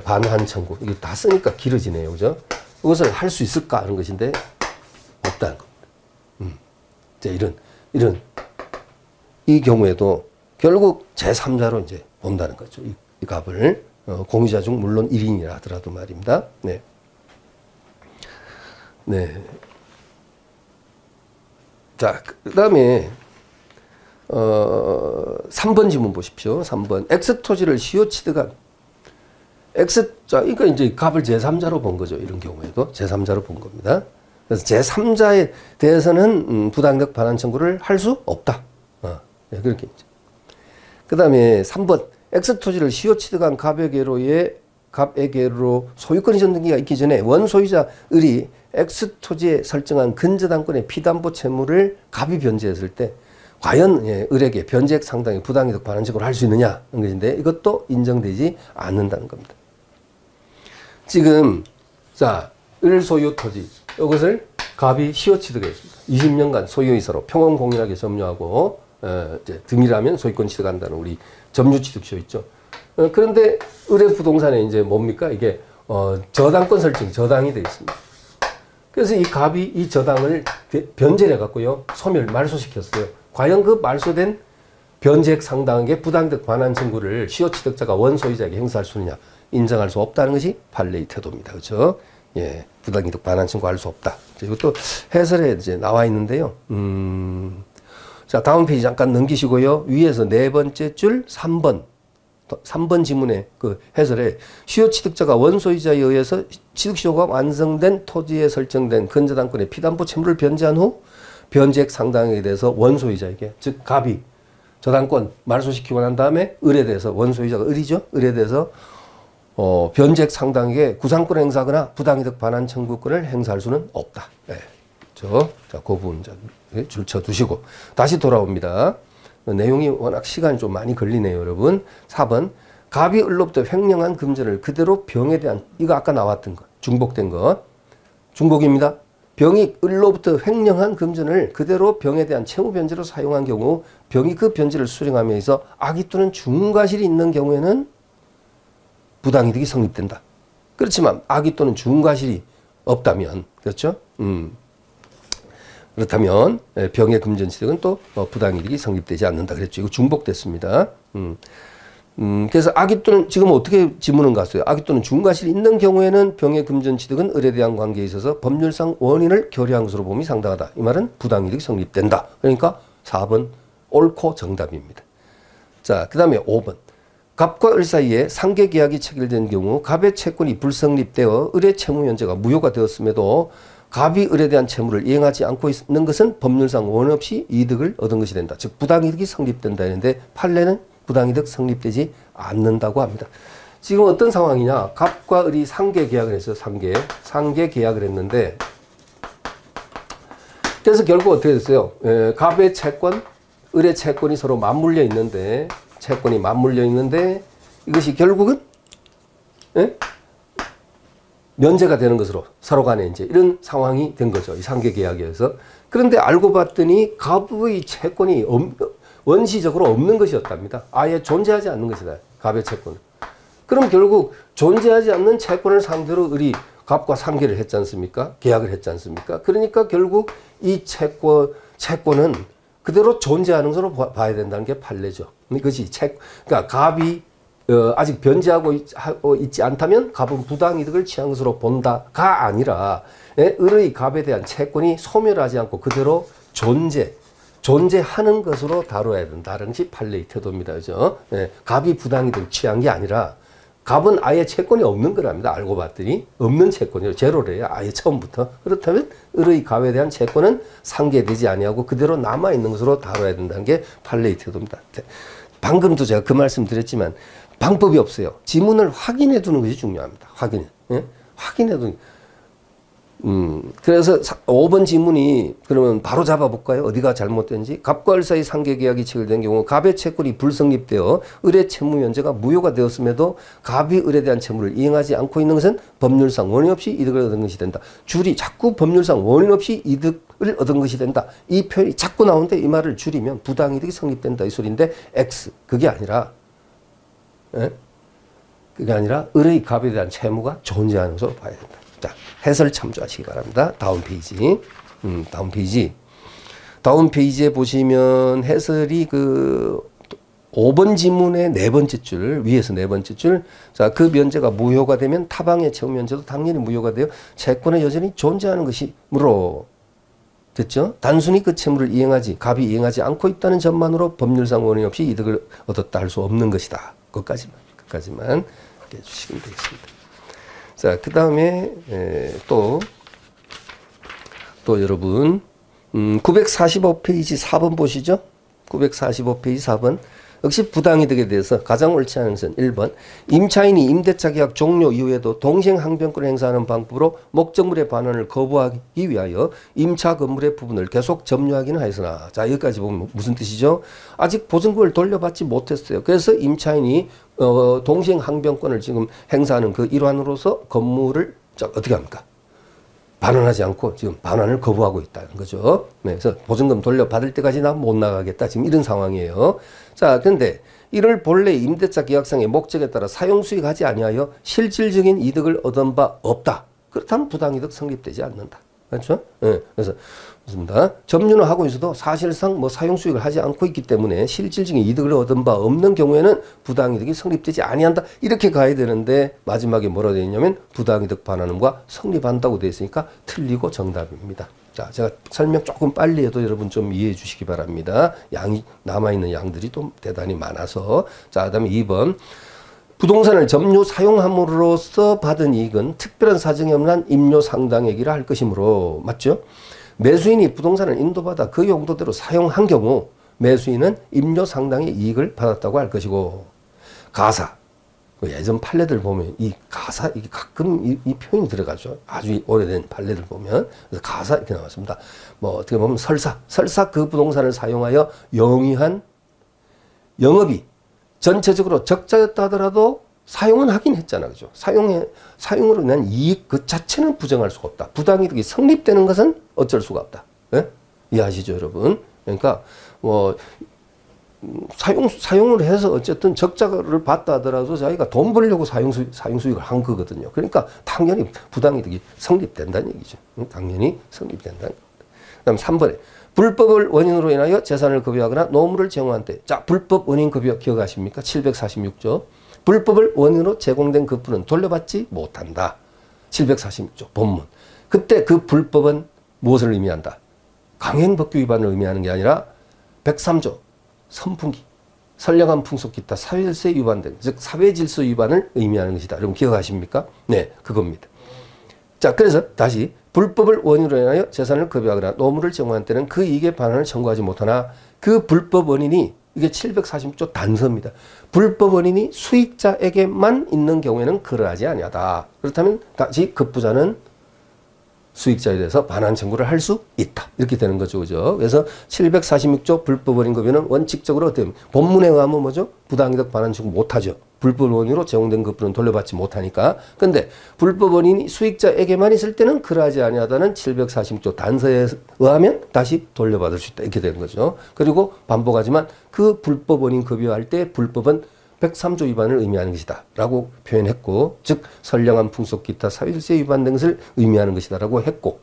반환 청구. 이게 다 쓰니까 길어지네요, 그죠? 이것을 할 수 있을까 하는 것인데 없다는 겁니다. 이제 이런 이 경우에도 결국 제3자로 이제 본다는 거죠. 이 갑을. 공유자 중 물론 1인이라 하더라도 말입니다. 네. 네. 자, 그 다음에, 3번 지문 보십시오. 3번. X 토지를 시효 취득한, 자, 그러니까 이제 갑을 제3자로 본 거죠. 이런 경우에도 제3자로 본 겁니다. 그래서 제3자에 대해서는 부당이득 반환 청구를 할 수 없다. 네, 그렇게 있죠. 그 다음에 3번. X 토지를 시효 취득한 갑에게로 소유권 이전 등기가 있기 전에 원소유자 을이 X 토지에 설정한 근저당권의 피담보 채무를 갑이 변제했을 때 과연 을에게 변제액 상당의 부당이득 반환 청구를 할 수 있느냐 하는 것인데 이것도 인정되지 않는다는 겁니다. 지금 자, 을 소유 토지 이것을 갑이 시효 취득했습니다. 20년간 소유이사로 평온 공인하게 점유하고 이제 등기하면 소유권 취득한다는 우리 점유 취득시효 있죠. 그런데 을의 부동산에 이제 뭡니까? 이게 저당권 설정, 저당이 되어 있습니다. 그래서 이 갑이 이 저당을 변제를 해갖고요, 말소시켰어요. 과연 그 말소된 변제액 상당하게 부당이득 반환 청구를 시효 취득자가 원소유자에게 행사할 수 있느냐? 인정할 수 없다는 것이 판례의 태도입니다. 그렇죠? 예, 부당이득 반환 청구할 수 없다. 이것도 해설에 이제 나와 있는데요. 자, 다음 페이지 잠깐 넘기시고요. 위에서 네 번째 줄 3번 지문의 그 해설에 시효 취득자가 원소유자에 의해서 취득시효가 완성된 토지에 설정된 근저당권의 피담보 채무를 변제한 후 변제액 상당에 대해서 원소유자에게, 즉 갑이 저당권 말소시키고 난 다음에 을에 대해서, 원소유자가 을이죠. 을에 대해서 변제액 상당에게 구상권 행사하거나 부당이득 반환 청구권을 행사할 수는 없다. 네. 자, 그 부분 줄쳐 두시고 다시 돌아옵니다. 내용이 워낙 시간이 좀 많이 걸리네요, 여러분. 4번. 갑이 을로부터 횡령한 금전을 그대로 병에 대한, 이거 아까 나왔던 것, 중복된 것. 중복입니다. 병이 을로부터 횡령한 금전을 그대로 병에 대한 채무 변제로 사용한 경우 병이 그 변제를 수령함에 있어 악의 또는 중과실이 있는 경우에는 부당이득이 성립된다. 그렇지만 악의 또는 중과실이 없다면, 그렇죠? 그렇다면 병의 금전 취득은 또 부당이득이 성립되지 않는다 그랬죠. 이거 중복됐습니다. 그래서 악의 또는, 지금 어떻게 지문은 갔어요? 악의 또는 중과실이 있는 경우에는 병의 금전 취득은 을에 대한 관계에 있어서 법률상 원인을 결여한 것으로 봄이 상당하다. 이 말은 부당이득이 성립된다. 그러니까 4번 옳고 정답입니다. 자, 그 다음에 5번. 갑과 을 사이에 상계 계약이 체결된 경우 갑의 채권이 불성립되어 을의 채무 면제가 무효가 되었음에도 갑이 을에 대한 채무를 이행하지 않고 있는 것은 법률상 원인 없이 이득을 얻은 것이 된다. 즉 부당이득이 성립된다 했는데 판례는 부당이득 성립되지 않는다고 합니다. 지금 어떤 상황이냐. 갑과 을이 상계 계약을 했어요. 상계 계약을 했는데 그래서 결국 어떻게 됐어요? 갑의 채권, 을의 채권이 서로 맞물려 있는데 이것이 결국은 면제가 되는 것으로 서로 간에 이제 이런 상황이 된 거죠. 이 상계 계약에서. 그런데 알고 봤더니 갑의 채권이 원시적으로 없는 것이었답니다. 아예 존재하지 않는 것이다. 갑의 채권은. 그럼 결국 존재하지 않는 채권을 상대로 을이 갑과 상계를 했지 않습니까? 계약을 했지 않습니까? 그러니까 결국 이 채권은 그대로 존재하는 것으로 봐야 된다는 게 판례죠. 그것이 그러니까 갑이 아직 변제하고 있지 않다면 갑은 부당이득을 취한 것으로 본다가 아니라 을의 갑에 대한 채권이 소멸하지 않고 그대로 존재하는 것으로 다뤄야 된다는 것이 판례의 태도입니다. 그죠? 갑이 부당이득을 취한 게 아니라 갑은 아예 채권이 없는 거랍니다. 알고 봤더니 없는 채권이에요. 제로래요. 아예 처음부터. 그렇다면 을의 갑에 대한 채권은 상계되지 아니하고 그대로 남아있는 것으로 다뤄야 된다는 게 판례의 태도입니다. 방금도 제가 그 말씀 드렸지만 방법이 없어요. 지문을 확인해 두는 것이 중요합니다. 확인해 두는. 그래서 5번 지문이 그러면 바로 잡아볼까요? 어디가 잘못된지. 갑과 을 사이 상계 계약이 체결된 경우 갑의 채권이 불성립되어 을의 채무 면제가 무효가 되었음에도 갑이 을에 대한 채무를 이행하지 않고 있는 것은 법률상 원인 없이 이득을 얻은 것이 된다. 줄이 자꾸 법률상 원인 없이 이득을 얻은 것이 된다. 이 표현이 자꾸 나오는데 이 말을 줄이면 부당이득이 성립된다 이 소리인데 X. 그게 아니라 을의 갑에 대한 채무가 존재하는 것으로 봐야 된다. 자, 해설 참조하시기 바랍니다. 다음 페이지. 다음 페이지에 보시면 해설이 그 5번 지문의 네 번째 줄, 위에서 네 번째 줄. 자, 그 면제가 무효가 되면 타방의 채무 면제도 당연히 무효가 되어 채권에 여전히 존재하는 것이므로 됐죠? 단순히 그 채무를 갑이 이행하지 않고 있다는 점만으로 법률상 원인 없이 이득을 얻었다 할 수 없는 것이다. 그것까지만 해주시면 되겠습니다. 자, 그 다음에 또 여러분 945페이지 4번 보시죠. 945페이지 4번. 역시 부당이득에 대해서 가장 옳지 않은 것은 1번. 임차인이 임대차 계약 종료 이후에도 동생 항변권을 행사하는 방법으로 목적물의 반환을 거부하기 위하여 임차 건물의 부분을 계속 점유하기는 하였으나. 자, 여기까지 보면 무슨 뜻이죠? 아직 보증금을 돌려받지 못했어요. 그래서 임차인이 동생 항변권을 지금 행사하는 그 일환으로서 건물을 어떻게 합니까? 반환하지 않고 지금 반환을 거부하고 있다는 거죠. 네, 그래서 보증금 돌려받을 때까지 나 못 나가겠다. 지금 이런 상황이에요. 자, 근데 이를 본래 임대차 계약상의 목적에 따라 사용수익하지 아니하여 실질적인 이득을 얻은 바 없다. 그렇다면 부당이득 성립되지 않는다. 그렇죠? 네, 그래서 맞습니다. 점유는 하고 있어도 사실상 사용수익을 하지 않고 있기 때문에 실질적인 이득을 얻은 바 없는 경우에는 부당이득이 성립되지 아니한다. 이렇게 가야 되는데 마지막에 뭐라고 되어 있냐면 부당이득 반환음과 성립한다고 되어 있으니까 틀리고 정답입니다. 자, 제가 설명 조금 빨리 해도 여러분 좀 이해해 주시기 바랍니다. 남아있는 양들이 또 대단히 많아서. 자, 그 다음에 2번. 부동산을 점유 사용함으로써 받은 이익은 특별한 사정이 없는 한 임료 상당액이라 할 것이므로. 맞죠? 매수인이 부동산을 인도받아 그 용도대로 사용한 경우 매수인은 임료 상당의 이익을 받았다고 할 것이고. 가사. 예전 판례들 보면 이 가사, 이게 가끔 이 표현이 들어가죠. 아주 오래된 판례들 보면. 그래서 가사 이렇게 나왔습니다. 어떻게 보면 설사 그 부동산을 사용하여 영위한 영업이 전체적으로 적자였다 하더라도 사용은 하긴 했잖아. 그죠? 사용으로 인한 이익 그 자체는 부정할 수가 없다. 부당이득이 성립되는 것은 어쩔 수가 없다. 예? 이해하시죠, 여러분? 그러니까, 사용을 해서 어쨌든 적자를 봤다 하더라도 자기가 돈 벌려고 사용수익을 한 거거든요. 그러니까 당연히 부당이득이 성립된다는 얘기죠. 당연히 성립된다는 겁니다. 그 다음 3번에. 불법을 원인으로 인하여 재산을 급여하거나 노무를 제공한 때. 자, 불법 원인 급여 기억하십니까? 746조. 불법을 원인으로 제공된 급부는 돌려받지 못한다. 746조 본문. 그때 그 불법은 무엇을 의미한다? 강행법규 위반을 의미하는 게 아니라 103조 선풍기, 선량한 풍속 기타 사회질서 위반 등, 즉 사회질서 위반을 의미하는 것이다. 여러분 기억하십니까? 네, 그겁니다. 자, 그래서 다시 불법을 원인으로 인하여 재산을 급여하거나 노무를 제공한 때는 그 이익의 반환을 청구하지 못하나 그 불법 원인이 이게 746조 단서입니다. 불법 원인이 수익자에게만 있는 경우에는 그러하지 아니하다. 그렇다면 다시 급부자는 수익자에 대해서 반환 청구를 할 수 있다. 이렇게 되는 거죠. 그죠? 그래서 746조 불법 원인 급여는 원칙적으로 어떻게 본문에 의하면 뭐죠? 부당이득 반환 청구 못하죠. 불법 원인으로 제공된 급부는 돌려받지 못하니까. 근데 불법 원인이 수익자에게만 있을 때는 그러하지 아니하다는 746조 단서에 의하면 다시 돌려받을 수 있다. 이렇게 되는 거죠. 그리고 반복하지만 그 불법 원인 급여할 때 불법은 103조 위반을 의미하는 것이다 라고 표현했고, 즉 선량한 풍속 기타 사유질세 위반 등 것을 의미하는 것이다 라고 했고,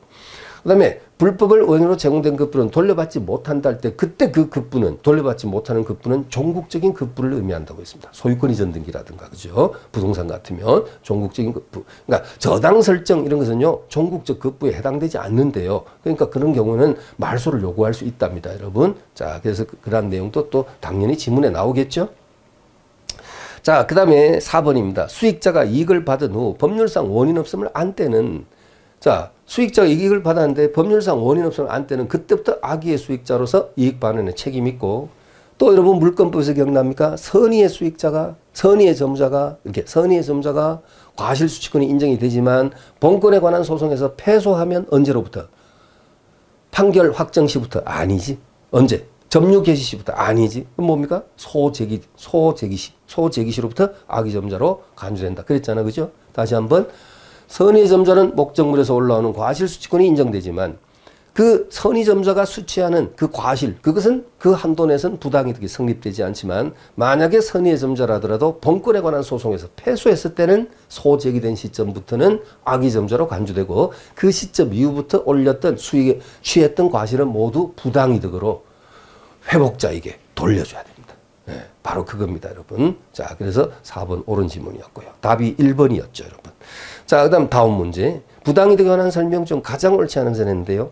그 다음에 불법을 원인으로 제공된 급부는 돌려받지 못한다 할 때 그때 그 급부는 돌려받지 못하는 급부는 종국적인 급부를 의미한다고 했습니다. 소유권 이전 등기라든가 그죠? 부동산 같으면 종국적인 급부. 그러니까 저당 설정 이런 것은요 종국적 급부에 해당되지 않는데요. 그러니까 그런 경우는 말소를 요구할 수 있답니다, 여러분. 자, 그래서 그러한 내용도 또 당연히 지문에 나오겠죠. 자, 그 다음에 4번입니다. 수익자가 이익을 받은 후 법률상 원인 없음을 안 때는, 자, 수익자가 이익을 받았는데 법률상 원인 없음을 안 때는 그때부터 악의의 수익자로서 이익 반환에 책임이 있고, 또 여러분 물권법에서 기억납니까? 선의의 수익자가, 선의의 점자가, 이렇게 선의의 점자가 과실수취권이 인정이 되지만 본권에 관한 소송에서 패소하면 언제로부터? 판결 확정 시부터? 아니지. 언제? 점유 개시 시부터? 아니지. 그럼 뭡니까? 소제기 시로부터 악의 점자로 간주된다. 그랬잖아. 그죠? 다시 한번. 선의 점자는 목적물에서 올라오는 과실수취권이 인정되지만 그 선의 점자가 수취하는 그 과실, 그것은 그 한도 내에서는 부당이득이 성립되지 않지만 만약에 선의 점자라더라도 본권에 관한 소송에서 패소했을 때는 소제기된 시점부터는 악의 점자로 간주되고 그 시점 이후부터 올렸던 수익에 취했던 과실은 모두 부당이득으로 회복자에게 돌려줘야 됩니다. 네, 바로 그겁니다, 여러분. 자, 그래서 4번 옳은 지문이었고요. 답이 1번이었죠, 여러분. 자, 그 다음 다음 문제. 부당이득에 관한 설명 중 가장 옳지 않은 것인데요.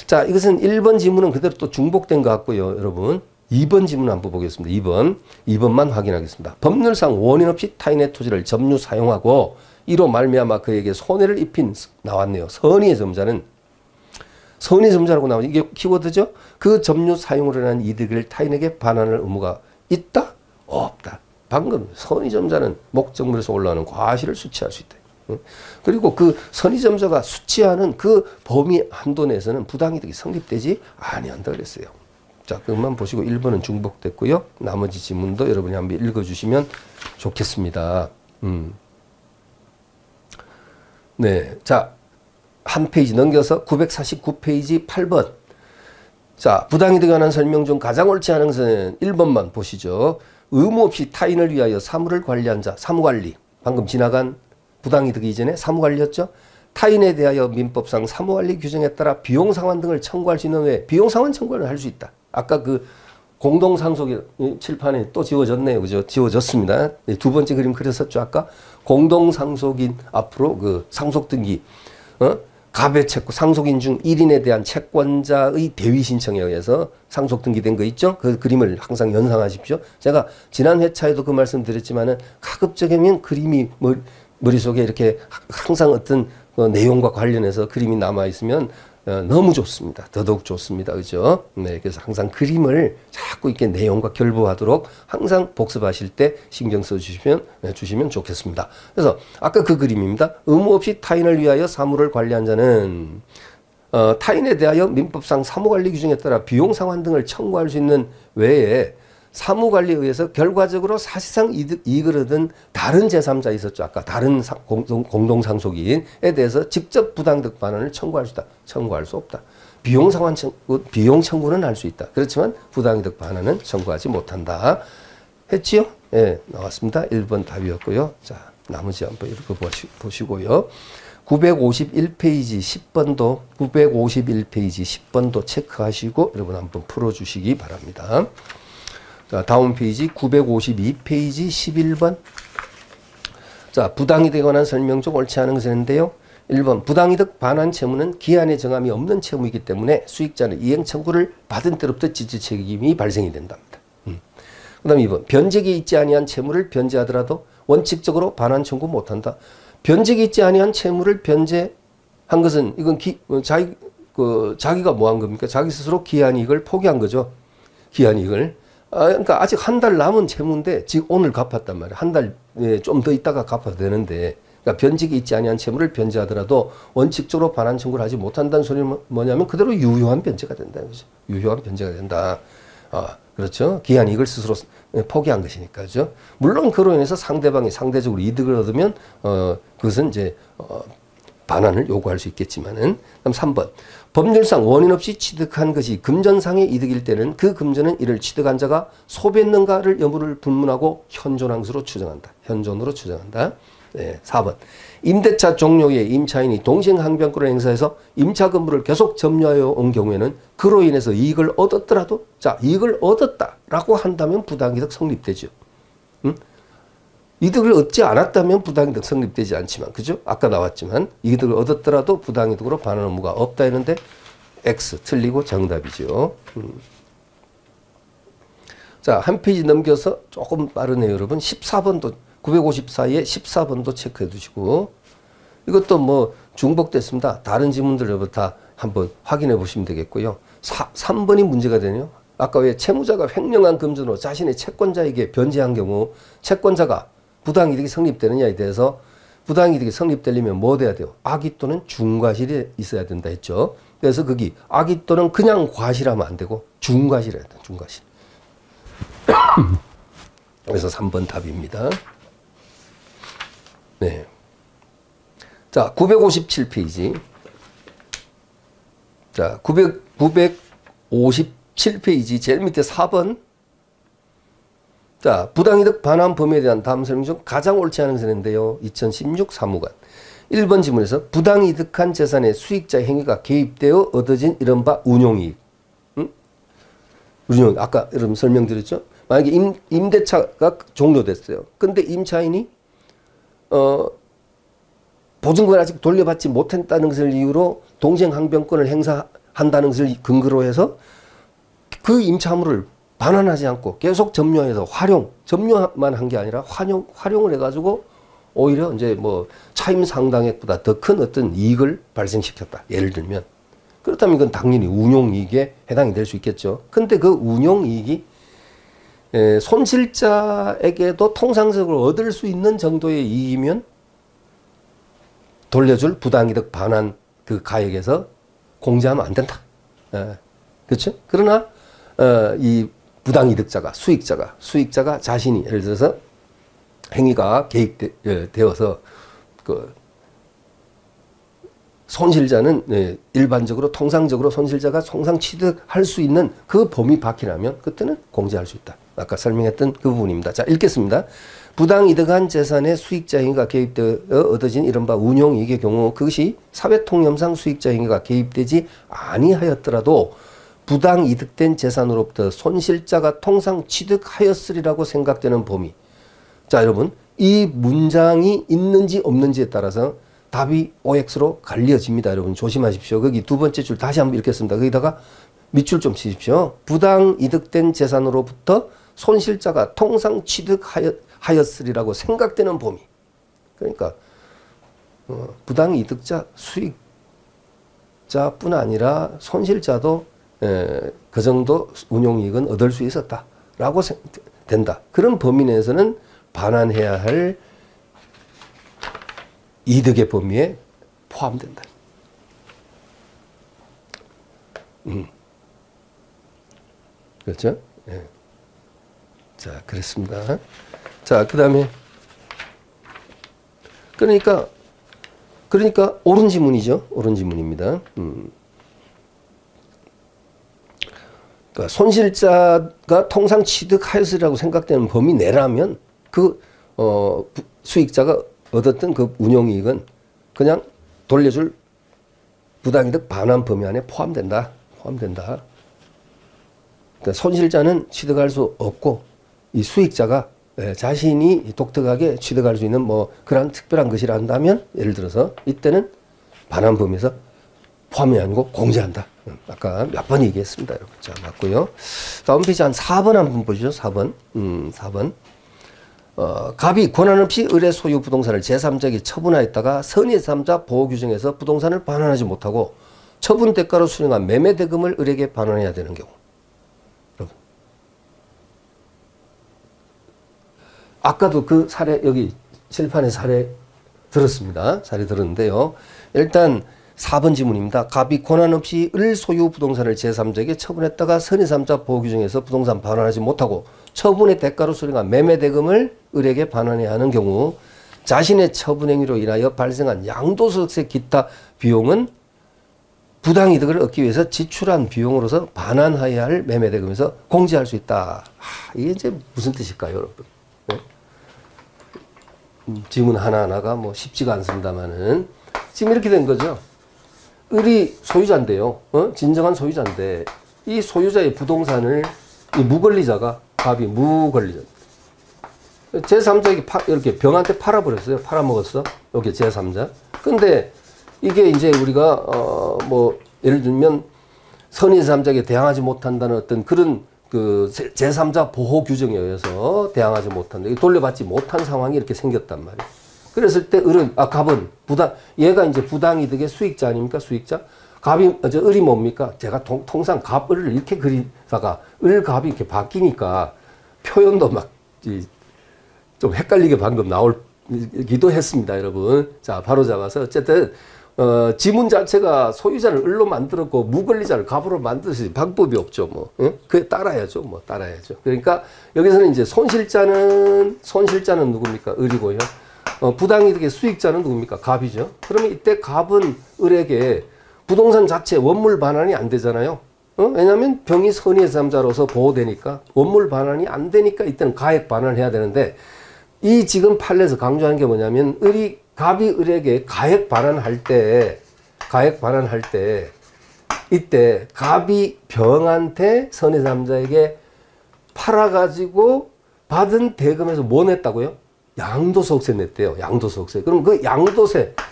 자, 이것은 1번 지문은 그대로 또 중복된 것 같고요, 여러분. 2번 지문 한번 보겠습니다. 2번만 확인하겠습니다. 법률상 원인 없이 타인의 토지를 점유 사용하고 이로 말미암아 그에게 손해를 입힌, 나왔네요. 선의의 점자는 선의 점자라고 나오죠. 이게 키워드죠. 그 점유 사용으로 인한 이득을 타인에게 반환할 의무가 있다? 없다. 방금 선의 점자는 목적물에서 올라오는 과실을 수취할 수 있다. 그리고 그 선의 점자가 수취하는 그 범위 한도 내에서는 부당이득이 성립되지 아니한다 그랬어요. 자, 그것만 보시고 1번은 중복됐고요. 나머지 지문도 여러분이 한번 읽어주시면 좋겠습니다. 네, 자. 한 페이지 넘겨서 949페이지 8번. 자, 부당이득에 관한 설명 중 가장 옳지 않은 것은 1번만 보시죠. 의무 없이 타인을 위하여 사무를 관리한 자, 사무관리. 방금 지나간 부당이득 이전에 사무관리였죠. 타인에 대하여 민법상 사무관리 규정에 따라 비용상환 등을 청구할 수 있는 외에 비용상환 청구를 할 수 있다. 아까 그 공동상속이 칠판에 또 지워졌네요. 그죠? 지워졌습니다. 네, 두 번째 그림 그렸었죠. 아까 공동상속인 앞으로 그 상속등기, 갑의 채권, 상속인 중 1인에 대한 채권자의 대위 신청에 의해서 상속 등기된 거 있죠? 그 그림을 항상 연상하십시오. 제가 지난 회차에도 그 말씀 드렸지만은 가급적이면 그림이 머릿속에 이렇게 항상 어떤 내용과 관련해서 그림이 남아있으면 너무 좋습니다. 더더욱 좋습니다. 그죠? 네. 그래서 항상 그림을 자꾸 이렇게 내용과 결부하도록 항상 복습하실 때 신경 써 주시면 좋겠습니다. 그래서 아까 그 그림입니다. 의무 없이 타인을 위하여 사무를 관리한 자는 타인에 대하여 민법상 사무관리 규정에 따라 비용 상환 등을 청구할 수 있는 외에 사무관리에 의해서 결과적으로 사실상 이익을 얻은 다른 제3자 있었죠. 아까 다른 공동상속인에 대해서 직접 부당이득 반환을 청구할 수 있다. 청구할 수 없다. 비용 청구는 할 수 있다. 그렇지만 부당이득 반환은 청구하지 못한다. 했지요? 예, 네, 나왔습니다. 1번 답이었고요. 자, 나머지 한번 읽어보시고요. 951페이지 10번도 951페이지 10번도 체크하시고 여러분 한번 풀어주시기 바랍니다. 자, 다음 페이지 952페이지 11번. 자, 부당이득에 관한 설명 중 옳지 않은 것인데요. 1번 부당이득 반환 채무는 기한에 정함이 없는 채무이기 때문에 수익자는 이행 청구를 받은 때로부터 지지 책임이 발생이 된답니다. 그 다음 2번 변제기에 있지 아니한 채무를 변제하더라도 원칙적으로 반환 청구 못한다. 변직이 있지 아니한 채무를 변제한 것은 이건 자기가 뭐 한 겁니까? 자기 스스로 기한 이익을 포기한 거죠. 기한 이익을. 그러니까 아직 한 달 남은 채무인데 지금 오늘 갚았단 말이에요. 한 달 좀 더 있다가 갚아도 되는데, 그러니까 변직이 있지 아니한 채무를 변제하더라도 원칙적으로 반환 청구를 하지 못한다는 소리는 뭐냐면 그대로 유효한 변제가 된다는 거죠. 유효한 변제가 된다. 그렇죠. 기한 이익을 스스로 포기한 것이니까, 그죠. 물론 그로 인해서 상대방이 상대적으로 이득을 얻으면 그것은 이제 반환을 요구할 수 있겠지만은. 그럼 3번. 법률상 원인 없이 취득한 것이 금전상의 이득일 때는 그 금전은 이를 취득한 자가 소비했는가를 여부를 분문하고 현존한 것으로 추정한다. 현존으로 추정한다. 네, 4번. 임대차 종료에 임차인이 동시행항변권을 행사해서 임차 건물을 계속 점유하여 온 경우에는 그로 인해서 이익을 얻었더라도, 자, 이익을 얻었다라고 한다면 부당이득 성립되죠. 응? 이득을 얻지 않았다면 부당이득 성립되지 않지만, 그죠? 아까 나왔지만 이득을 얻었더라도 부당이득으로 반환 의무가 없다 했는데 X 틀리고 정답이죠. 자, 한 페이지 넘겨서 조금 빠르네요, 여러분. 14번도 954에 14번도 체크해 두시고, 이것도 뭐 중복됐습니다. 다른 지문들을 다 한번 확인해 보시면 되겠고요. 3번이 문제가 되네요. 아까 왜 채무자가 횡령한 금전으로 자신의 채권자에게 변제한 경우 채권자가 부당이득이 성립되느냐에 대해서, 부당이득이 성립되려면 뭐 돼야 돼요? 악의 또는 중과실이 있어야 된다 했죠. 그래서 거기 악의 또는 그냥 과실하면 안 되고 중과실해야 돼. 중과실. 그래서 3번 답입니다. 네. 자, 957페이지. 자, 957페이지 제일 밑에 4번. 자, 부당이득 반환 범위에 대한 다음 설명 중 가장 옳지 않은 것인데요. 2016 사무관. 1번 지문에서 부당이득한 재산의 수익자 행위가 개입되어 얻어진 이른바 운용이익. 운용, 아까 여러분 설명드렸죠? 만약에 임대차가 종료됐어요. 근데 임차인이 보증금을 아직 돌려받지 못했다는 것을 이유로 동시행항변권을 행사한다는 것을 근거로 해서 그 임차물을 반환하지 않고 계속 점유해서 점유만 한 게 아니라 활용을 해가지고 오히려 이제 뭐 차임 상당액보다 더 큰 어떤 이익을 발생시켰다. 예를 들면. 그렇다면 이건 당연히 운용이익에 해당이 될 수 있겠죠. 근데 그 운용이익이 손실자에게도 통상적으로 얻을 수 있는 정도의 이익이면 돌려줄 부당이득 반환 그 가액에서 공제하면 안 된다. 그렇죠? 그러나 이 부당이득자가 수익자가 자신이 예를 들어서 행위가 개입되어서 그 손실자는 일반적으로 통상적으로 손실자가 통상 취득할 수 있는 그 범위 밖이라면 그때는 공제할 수 있다. 아까 설명했던 그 부분입니다. 자, 읽겠습니다. 부당이득한 재산의 수익자 행위가 개입되어 얻어진 이른바 운용이익의 경우 그것이 사회통념상 수익자 행위가 개입되지 아니하였더라도 부당이득된 재산으로부터 손실자가 통상 취득하였으리라고 생각되는 범위. 자, 여러분, 이 문장이 있는지 없는지에 따라서 답이 OX로 갈려집니다. 여러분 조심하십시오. 거기 두 번째 줄 다시 한번 읽겠습니다. 거기다가 밑줄 좀 치십시오. 부당이득된 재산으로부터 손실자가 통상 취득하였으리라고 생각되는 범위. 그러니까 부당이득자, 수익자뿐 아니라 손실자도 그 정도 운용이익은 얻을 수 있었다라고 된다. 그런 범위 내에서는 반환해야 할 이득의 범위에 포함된다. 그렇죠? 네. 자, 그렇습니다. 자, 그 다음에 그러니까 옳은 지문이죠. 옳은 지문입니다. 그러니까 손실자가 통상 취득하였으리라고 생각되는 범위 내라면 그 수익자가 얻었던 그 운용이익은 그냥 돌려줄 부당이득 반환 범위 안에 포함된다. 그러니까 손실자는 취득할 수 없고 이 수익자가 자신이 독특하게 취득할 수 있는 뭐 그런 특별한 것이라 한다면 예를 들어서 이때는 반환 범위에서 포함이 아니고 공제한다. 아까 몇 번 얘기했습니다. 여러분. 자, 맞고요. 다음 페이지 한 4번 한번 보시죠. 4번. 4번. 갑이 권한 없이 을의 소유 부동산을 제3자에게 처분하였다가 선의 제3자 보호 규정에서 부동산을 반환하지 못하고 처분 대가로 수령한 매매 대금을 을에게 반환해야 되는 경우. 여러분. 아까도 그 사례 여기 칠판에 사례 들었습니다. 사례 들었는데요. 일단 4번 지문입니다. 갑이 권한 없이 을 소유 부동산을 제3자에게 처분했다가 선의 3자 보호 규정에서 부동산 반환하지 못하고 처분의 대가로 수령한 매매 대금을 을에게 반환해야 하는 경우 자신의 처분 행위로 인하여 발생한 양도소득세 기타 비용은 부당이득을 얻기 위해서 지출한 비용으로서 반환하여야 할 매매 대금에서 공제할 수 있다. 이게 이제 무슨 뜻일까요, 여러분? 네? 지문 하나하나가 뭐 쉽지가 않습니다만은 지금 이렇게 된 거죠. 을이 소유자인데요. 진정한 소유자인데 이 소유자의 부동산을 이 무권리자가 갑이 무권리자. 제3자에게 이렇게 병한테 팔아버렸어요. 팔아먹었어. 여기 제3자. 근데 이게 이제 우리가 뭐 예를 들면 선의 제3자에게 대항하지 못한다는 어떤 그런 그 제3자 보호 규정에 의해서 대항하지 못한다. 돌려받지 못한 상황이 이렇게 생겼단 말이에요. 그랬을 때 을은 갑은 얘가 이제 부당이득의 수익자 아닙니까? 수익자. 을이 뭡니까? 제가 통상 갑, 을을 이렇게 그리다가 을, 갑이 이렇게 바뀌니까 표현도 막 좀 헷갈리게 방금 나오기도 했습니다, 여러분. 자, 바로 잡아서 어쨌든 지문 자체가 소유자를 을로 만들었고 무권리자를 갑으로 만드시 방법이 없죠, 뭐. 응? 그에 따라야죠, 뭐 따라야죠. 그러니까 여기서는 이제 손실자는 누굽니까? 을이고요. 부당이득의 수익자는 누굽니까? 갑이죠. 그러면 이때 갑은 을에게 부동산 자체 원물 반환이 안 되잖아요. 왜냐하면 병이 선의 제3자로서 보호되니까 원물 반환이 안 되니까 이때는 가액 반환을 해야 되는데 이 지금 판례에서 강조하는 게 뭐냐면 갑이 을에게 가액 반환할 때 이때 갑이 병한테 선의 제3자에게 팔아가지고 받은 대금에서 뭐 냈다고요? 양도소득세 냈대요. 양도소득세. 그럼 그 양도소득세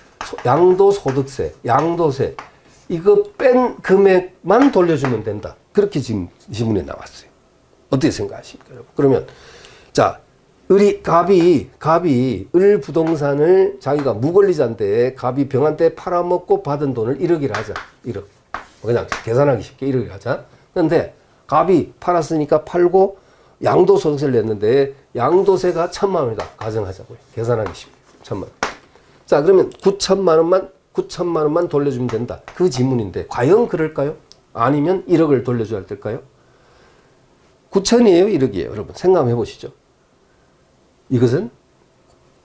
이거 뺀 금액만 돌려주면 된다. 그렇게 지금 지문에 나왔어요. 어떻게 생각하십니까, 여러분? 그러면 자, 갑이 을 부동산을 자기가 무권리자인데 갑이 병한테 팔아먹고 받은 돈을 1억이라 하자. 1억. 그냥 계산하기 쉽게 1억이라 하자. 그런데 갑이 팔았으니까 팔고 양도소득세를 냈는데 양도세가 1,000만 원이다. 가정하자고요. 계산하기 쉽게. 1,000만 원. 자, 그러면 9천만 원만 돌려주면 된다. 그 지문인데 과연 그럴까요? 아니면 1억을 돌려줘야 될까요? 9천이에요? 1억이에요? 여러분 생각해 보시죠. 이것은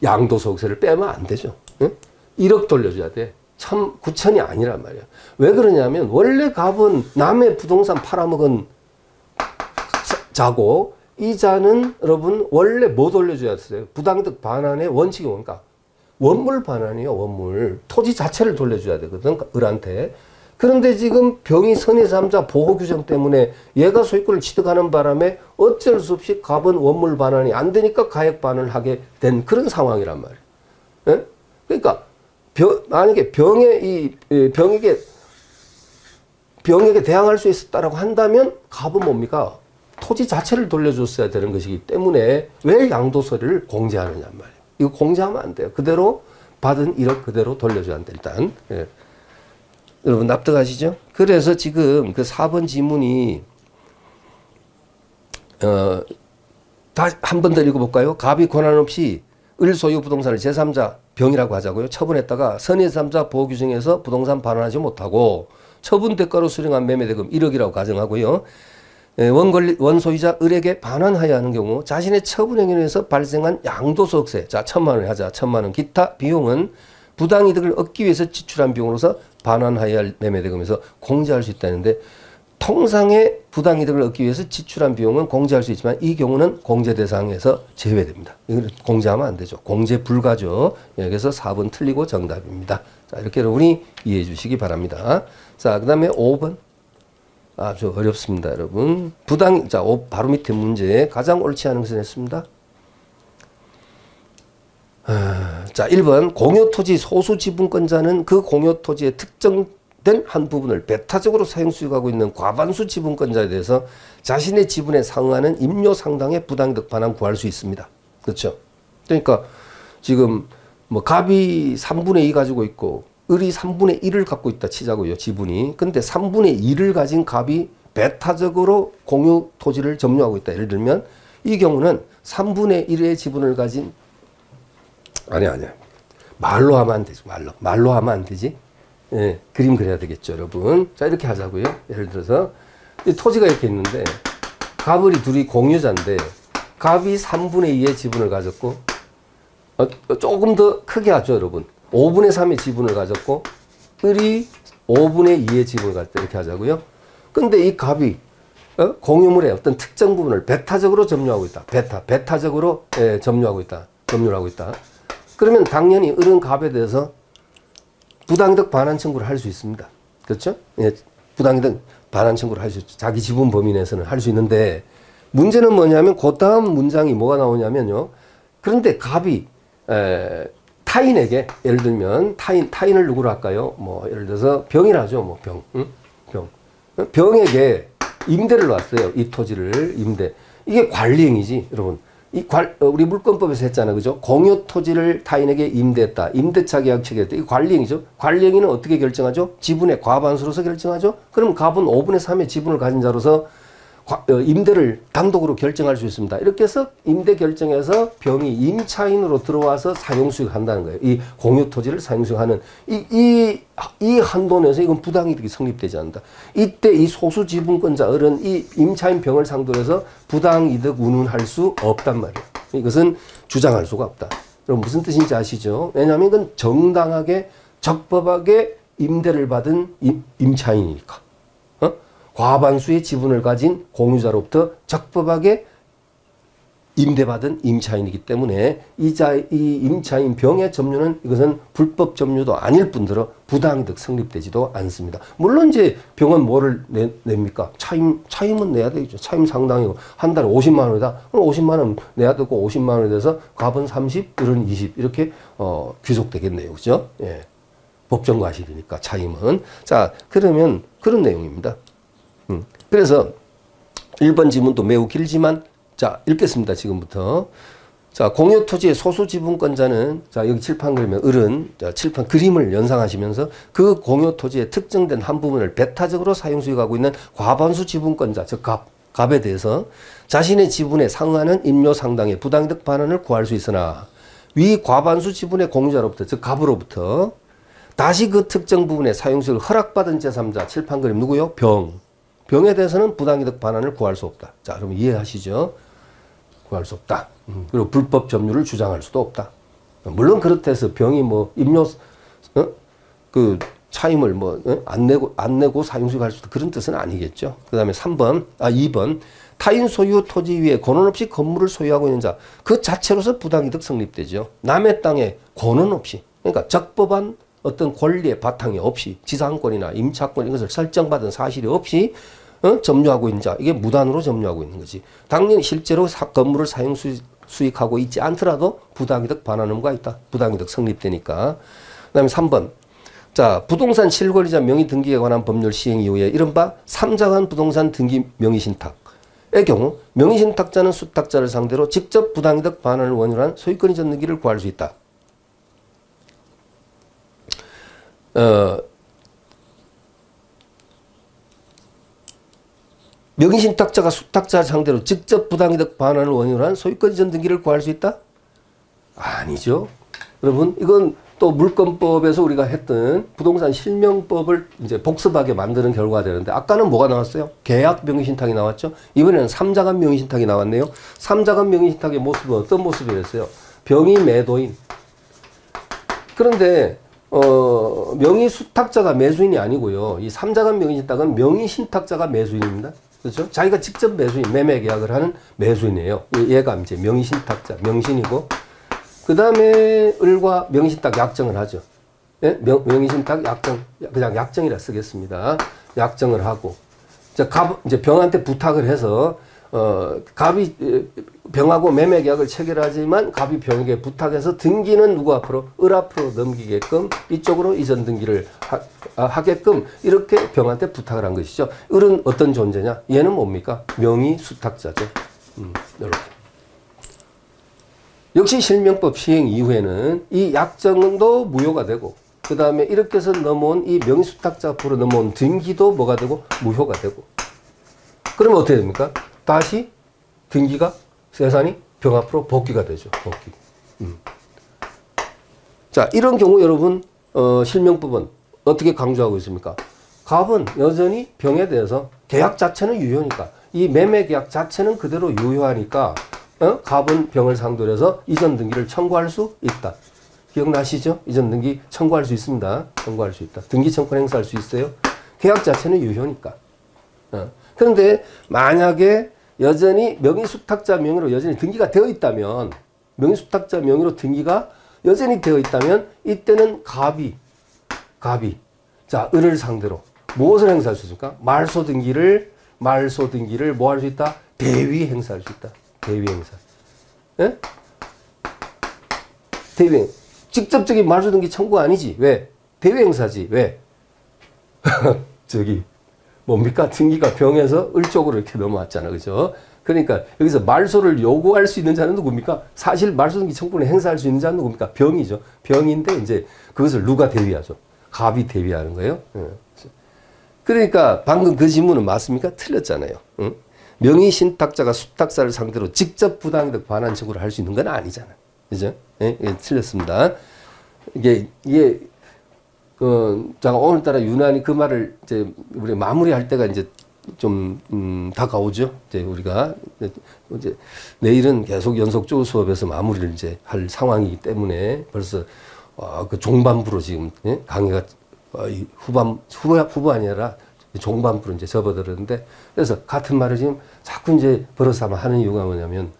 양도소득세를 빼면 안 되죠. 응? 1억 돌려줘야 돼. 9천이 아니란 말이야. 왜 그러냐면 원래 갑은 남의 부동산 팔아먹은 자고 이 자는 여러분 원래 뭐 돌려줘야 했어요? 부당이득 반환의 원칙이 뭔가? 원물 반환이요. 원물. 토지 자체를 돌려줘야 되거든. 을한테. 그런데 지금 병이 선의 제3자 보호 규정 때문에 얘가 소유권을 취득하는 바람에 어쩔 수 없이 갑은 원물 반환이 안 되니까 가액 반환을 하게 된 그런 상황이란 말이에요. 예? 그러니까 만약에 병에게 대항할 수 있었다라고 한다면 갑은 뭡니까? 토지 자체를 돌려줬어야 되는 것이기 때문에 왜 양도세를 공제하느냐 말이에요. 이거 공제하면 안 돼요. 그대로 받은 1억 그대로 돌려줘야 한다. 일단. 예. 여러분 납득하시죠? 그래서 지금 그 4번 지문이 한 번 더 읽어볼까요? 갑이 권한 없이 을 소유 부동산을 제3자 병이라고 하자고요. 처분했다가 선의 제3자 보호 규정에서 부동산 반환하지 못하고 처분 대가로 수령한 매매대금 1억이라고 가정하고요. 원소유자 을에게 반환하여야 하는 경우 자신의 처분 행위에 의해서 발생한 양도소득세, 자 1,000만 원 하자. 1,000만 원 기타 비용은 부당이득을 얻기 위해서 지출한 비용으로서 반환하여야 할 매매대금에서 공제할 수 있다는데 통상의 부당이득을 얻기 위해서 지출한 비용은 공제할 수 있지만 이 경우는 공제 대상에서 제외됩니다. 이걸 공제하면 안 되죠. 공제 불가죠. 그래서 4번 틀리고 정답입니다. 자, 이렇게 여러분이 이해해 주시기 바랍니다. 자, 그 다음에 5번. 아주 어렵습니다, 여러분. 자, 바로 밑에 문제. 가장 옳지 않은 것을 했습니다. 자, 1번. 공유토지 소수지분권자는 그 공유토지의 특정된 한 부분을 배타적으로 사용수익하고 있는 과반수 지분권자에 대해서 자신의 지분에 상응하는 임료 상당의 부당이득 반환 구할 수 있습니다. 그렇죠? 그러니까 지금 뭐 갑이 3분의 2 가지고 있고 을이 3분의 1을 갖고 있다 치자고요. 지분이. 근데 3분의 2를 가진 갑이 배타적으로 공유 토지를 점유하고 있다. 예를 들면 이 경우는 3분의 1의 지분을 가진 아니야. 말로 하면 안 되지. 말로 하면 안 되지. 예, 그림 그려야 되겠죠, 여러분. 자, 이렇게 하자고요. 예를 들어서 이 토지가 이렇게 있는데 갑을이 둘이 공유자인데 갑이 3분의 2의 지분을 가졌고 조금 더 크게 하죠, 여러분. 5분의 3의 지분을 가졌고 을이 5분의 2의 지분을 가졌다. 이렇게 하자고요. 근데 이 갑이 공유물의 어떤 특정 부분을 배타적으로 점유하고 있다. 배타적으로 점유하고 있다. 점유를 하고 있다. 그러면 당연히 을은 갑에 대해서 부당이득 반환 청구를 할 수 있습니다. 그렇죠? 예, 부당이득 반환 청구를 할 수 있죠. 자기 지분 범위 내에서는 할 수 있는데 문제는 뭐냐면 그 다음 문장이 뭐가 나오냐면요. 그런데 갑이 타인에게 예를 들면 타인을 누구로 할까요? 뭐 예를 들어서 병이라죠. 뭐 병에게 임대를 놨어요. 이 토지를 임대. 이게 관리행위지, 여러분. 우리 물권법에서 했잖아요. 그죠? 공유 토지를 타인에게 임대했다. 임대차 계약 체결했다. 이 관리행위죠. 관리행위는 어떻게 결정하죠? 지분의 과반수로서 결정하죠. 그럼 갑은 5분의 3의 지분을 가진 자로서 임대를 단독으로 결정할 수 있습니다. 이렇게 해서 임대 결정에서 병이 임차인으로 들어와서 사용수익한다는 거예요. 이 공유 토지를 사용수익하는 이 한도 내에서 이건 부당이득이 성립되지 않는다. 이때 이 소수 지분권자 을은 이 임차인 병을 상대로 해서 부당이득 운운할 수 없단 말이에요. 이것은 주장할 수가 없다. 그럼 무슨 뜻인지 아시죠? 왜냐하면 이건 정당하게 적법하게 임대를 받은 임차인이니까. 과반수의 지분을 가진 공유자로부터 적법하게 임대받은 임차인이기 때문에 이 임차인 병의 점유는 이것은 불법 점유도 아닐 뿐더러 부당이득 성립되지도 않습니다. 물론 이제 병은 뭐를 냅니까? 차임은 내야 되겠죠. 차임 상당이고 한 달에 50만 원이다. 그럼 50만 원 내야 되고 50만 원에 대해서 갑은 30, 을은 20 이렇게 귀속되겠네요. 그죠? 예. 법정 과실이니까 차임은. 자, 그러면 그런 내용입니다. 그래서 1번 지문도 매우 길지만 자 읽겠습니다. 지금부터. 자, 공유 토지의 소수 지분권자는 자 여기 칠판 그리면 을은 자 칠판 그림을 연상하시면서 그 공유 토지의 특정된 한 부분을 배타적으로 사용 수익하고 있는 과반수 지분권자 즉 갑에 대해서 자신의 지분에 상응하는 임료 상당의 부당이득 반환을 구할 수 있으나 위 과반수 지분의 공유자로부터 즉 갑으로부터 다시 그 특정 부분의 사용 수익을 허락받은 제3자 칠판 그림 누구요? 병에 대해서는 부당이득 반환을 구할 수 없다. 자, 그럼 이해하시죠? 구할 수 없다. 그리고 불법 점유를 주장할 수도 없다. 물론 그렇다 해서 병이 뭐 임료 그 차임을 뭐 안 내고 사용수익할 수도 그런 뜻은 아니겠죠. 그다음에 2번 타인 소유 토지 위에 권한 없이 건물을 소유하고 있는 자 그 자체로서 부당이득 성립되죠. 남의 땅에 권한 없이 그러니까 적법한 어떤 권리의 바탕이 없이 지상권이나 임차권 이것을 설정받은 사실이 없이 점유하고 있는 자 이게 무단으로 점유하고 있는 거지. 당연히 실제로 건물을 사용 수익하고 있지 않더라도 부당이득 반환의무가 있다. 부당이득 성립되니까. 그다음에 3번. 자, 부동산 실권리자 명의 등기에 관한 법률 시행 이후에 이른바 3자간 부동산 등기 명의 신탁의 경우 명의 신탁자는 수탁자를 상대로 직접 부당이득 반환을 원인한 소유권 이전 등기를 구할 수 있다. 명의신탁자가 수탁자 상대로 직접 부당이득 반환을 원인으로 한 소유권 이전 등기를 구할 수 있다? 아니죠. 여러분, 이건 또 물권법에서 우리가 했던 부동산 실명법을 이제 복습하게 만드는 결과가 되는데, 아까는 뭐가 나왔어요? 계약 명의신탁이 나왔죠? 이번에는 3자간 명의신탁이 나왔네요. 3자간 명의신탁의 모습은 어떤 모습이었어요? 병이 매도인. 그런데, 명의수탁자가 매수인이 아니고요. 이 3자간 명의신탁은 명의신탁자가 매수인입니다. 그렇죠? 자기가 직접 매수인, 매매 계약을 하는 매수인이에요. 얘가 이제 명의신탁자, 명신이고, 그 다음에 을과 명의신탁 약정을 하죠. 예? 명의신탁 약정, 그냥 약정이라 쓰겠습니다. 약정을 하고, 이제 병한테 부탁을 해서, 갑이 병하고 매매 계약을 체결하지만 갑이 병에게 부탁해서 등기는 누구 앞으로? 을 앞으로 넘기게끔 이쪽으로 이전 등기를 하게끔 이렇게 병한테 부탁을 한 것이죠. 을은 어떤 존재냐? 얘는 뭡니까? 명의 수탁자죠. 이렇게. 역시 실명법 시행 이후에는 이 약정도 무효가 되고 그 다음에 이렇게 해서 넘어온 이 명의수탁자 앞으로 넘어온 등기도 뭐가 되고 무효가 되고 그러면 어떻게 됩니까? 다시 등기가 세산이 병 앞으로 복귀가 되죠. 복귀. 자, 이런 경우 여러분 실명법은 어떻게 강조하고 있습니까? 갑은 여전히 병에 대해서 계약 자체는 유효니까 이 매매 계약 자체는 그대로 유효하니까 갑은 병을 상대로 해서 이전 등기를 청구할 수 있다. 기억나시죠? 이전 등기 청구할 수 있습니다. 청구할 수 있다. 등기 청구 행사할 수 있어요. 계약 자체는 유효니까. 그런데 만약에 여전히 명의수탁자 명의로 여전히 등기가 되어 있다면 명의수탁자 명의로 등기가 여전히 되어 있다면 이때는 갑이 자 을을 상대로 무엇을 행사할 수 있습니까? 말소 등기를 뭐 할 수 있다? 대위 행사할 수 있다. 대위 행사. 예? 대위 행사. 직접적인 말소 등기 청구 아니지. 왜? 대위 행사지. 왜? 저기 뭡니까? 등기가 병에서 을 쪽으로 이렇게 넘어왔잖아. 그죠? 그러니까 여기서 말소를 요구할 수 있는 자는 누굽니까? 사실 말소 등기 청구를 행사할 수 있는 자는 누굽니까? 병이죠. 병인데 이제 그것을 누가 대위하죠? 갑이 대위하는 거예요. 그러니까 방금 그 질문은 맞습니까? 틀렸잖아요. 응? 명의 신탁자가 수탁자를 상대로 직접 부당이득 반환 청구를 할 수 있는 건 아니잖아. 그죠? 예? 예, 틀렸습니다. 이게 제가 오늘따라 유난히 그 말을 이제 우리 마무리할 때가 이제 좀 다가오죠. 이제 우리가 이제 내일은 계속 연속적으로 수업에서 마무리를 이제 할 상황이기 때문에 벌써 그 종반부로 지금 예? 강의가 후반 아니라 종반부로 이제 접어들었는데 그래서 같은 말을 지금 자꾸 이제 버릇삼아 하는 이유가 뭐냐면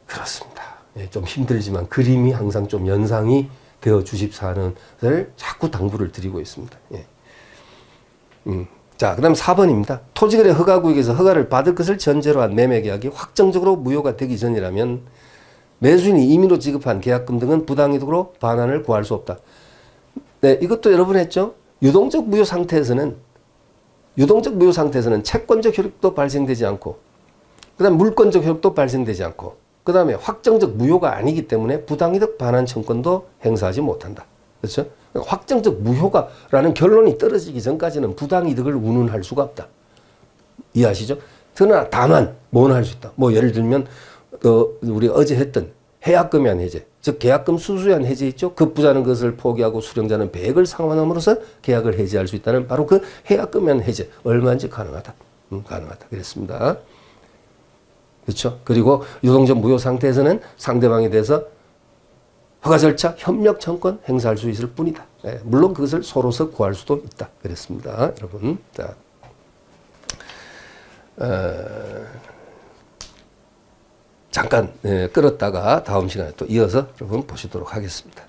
그렇습니다. 예, 좀 힘들지만 그림이 항상 좀 연상이 되어 주십사는 것을 자꾸 당부를 드리고 있습니다. 예. 자, 그 다음 4번입니다. 토지거래 허가구역에서 허가를 받을 것을 전제로 한 매매계약이 확정적으로 무효가 되기 전이라면 매수인이 임의로 지급한 계약금 등은 부당이득으로 반환을 구할 수 없다. 네, 이것도 여러분 했죠? 유동적 무효 상태에서는 채권적 효력도 발생되지 않고 그 다음 물권적 효력도 발생되지 않고 그 다음에 확정적 무효가 아니기 때문에 부당이득 반환 청구권도 행사하지 못한다. 그렇죠? 확정적 무효가라는 결론이 떨어지기 전까지는 부당이득을 운운할 수가 없다. 이해하시죠? 그러나 다만 뭐는 할 수 있다. 뭐 예를 들면 우리 어제 했던 해약금연 해제, 즉 계약금 수수연 해제 있죠. 급부자는 것을 포기하고 수령자는 배액을 상환함으로써 계약을 해제할 수 있다는 바로 그 해약금연 해제 얼마인지 가능하다. 가능하다. 그랬습니다. 그렇죠? 그리고 유동적 무효 상태에서는 상대방에 대해서 허가 절차, 협력 청구권 행사할 수 있을 뿐이다. 예, 물론 그것을 서로서 구할 수도 있다. 그랬습니다. 여러분. 자, 잠깐 끌었다가 다음 시간에 또 이어서 여러분 보시도록 하겠습니다.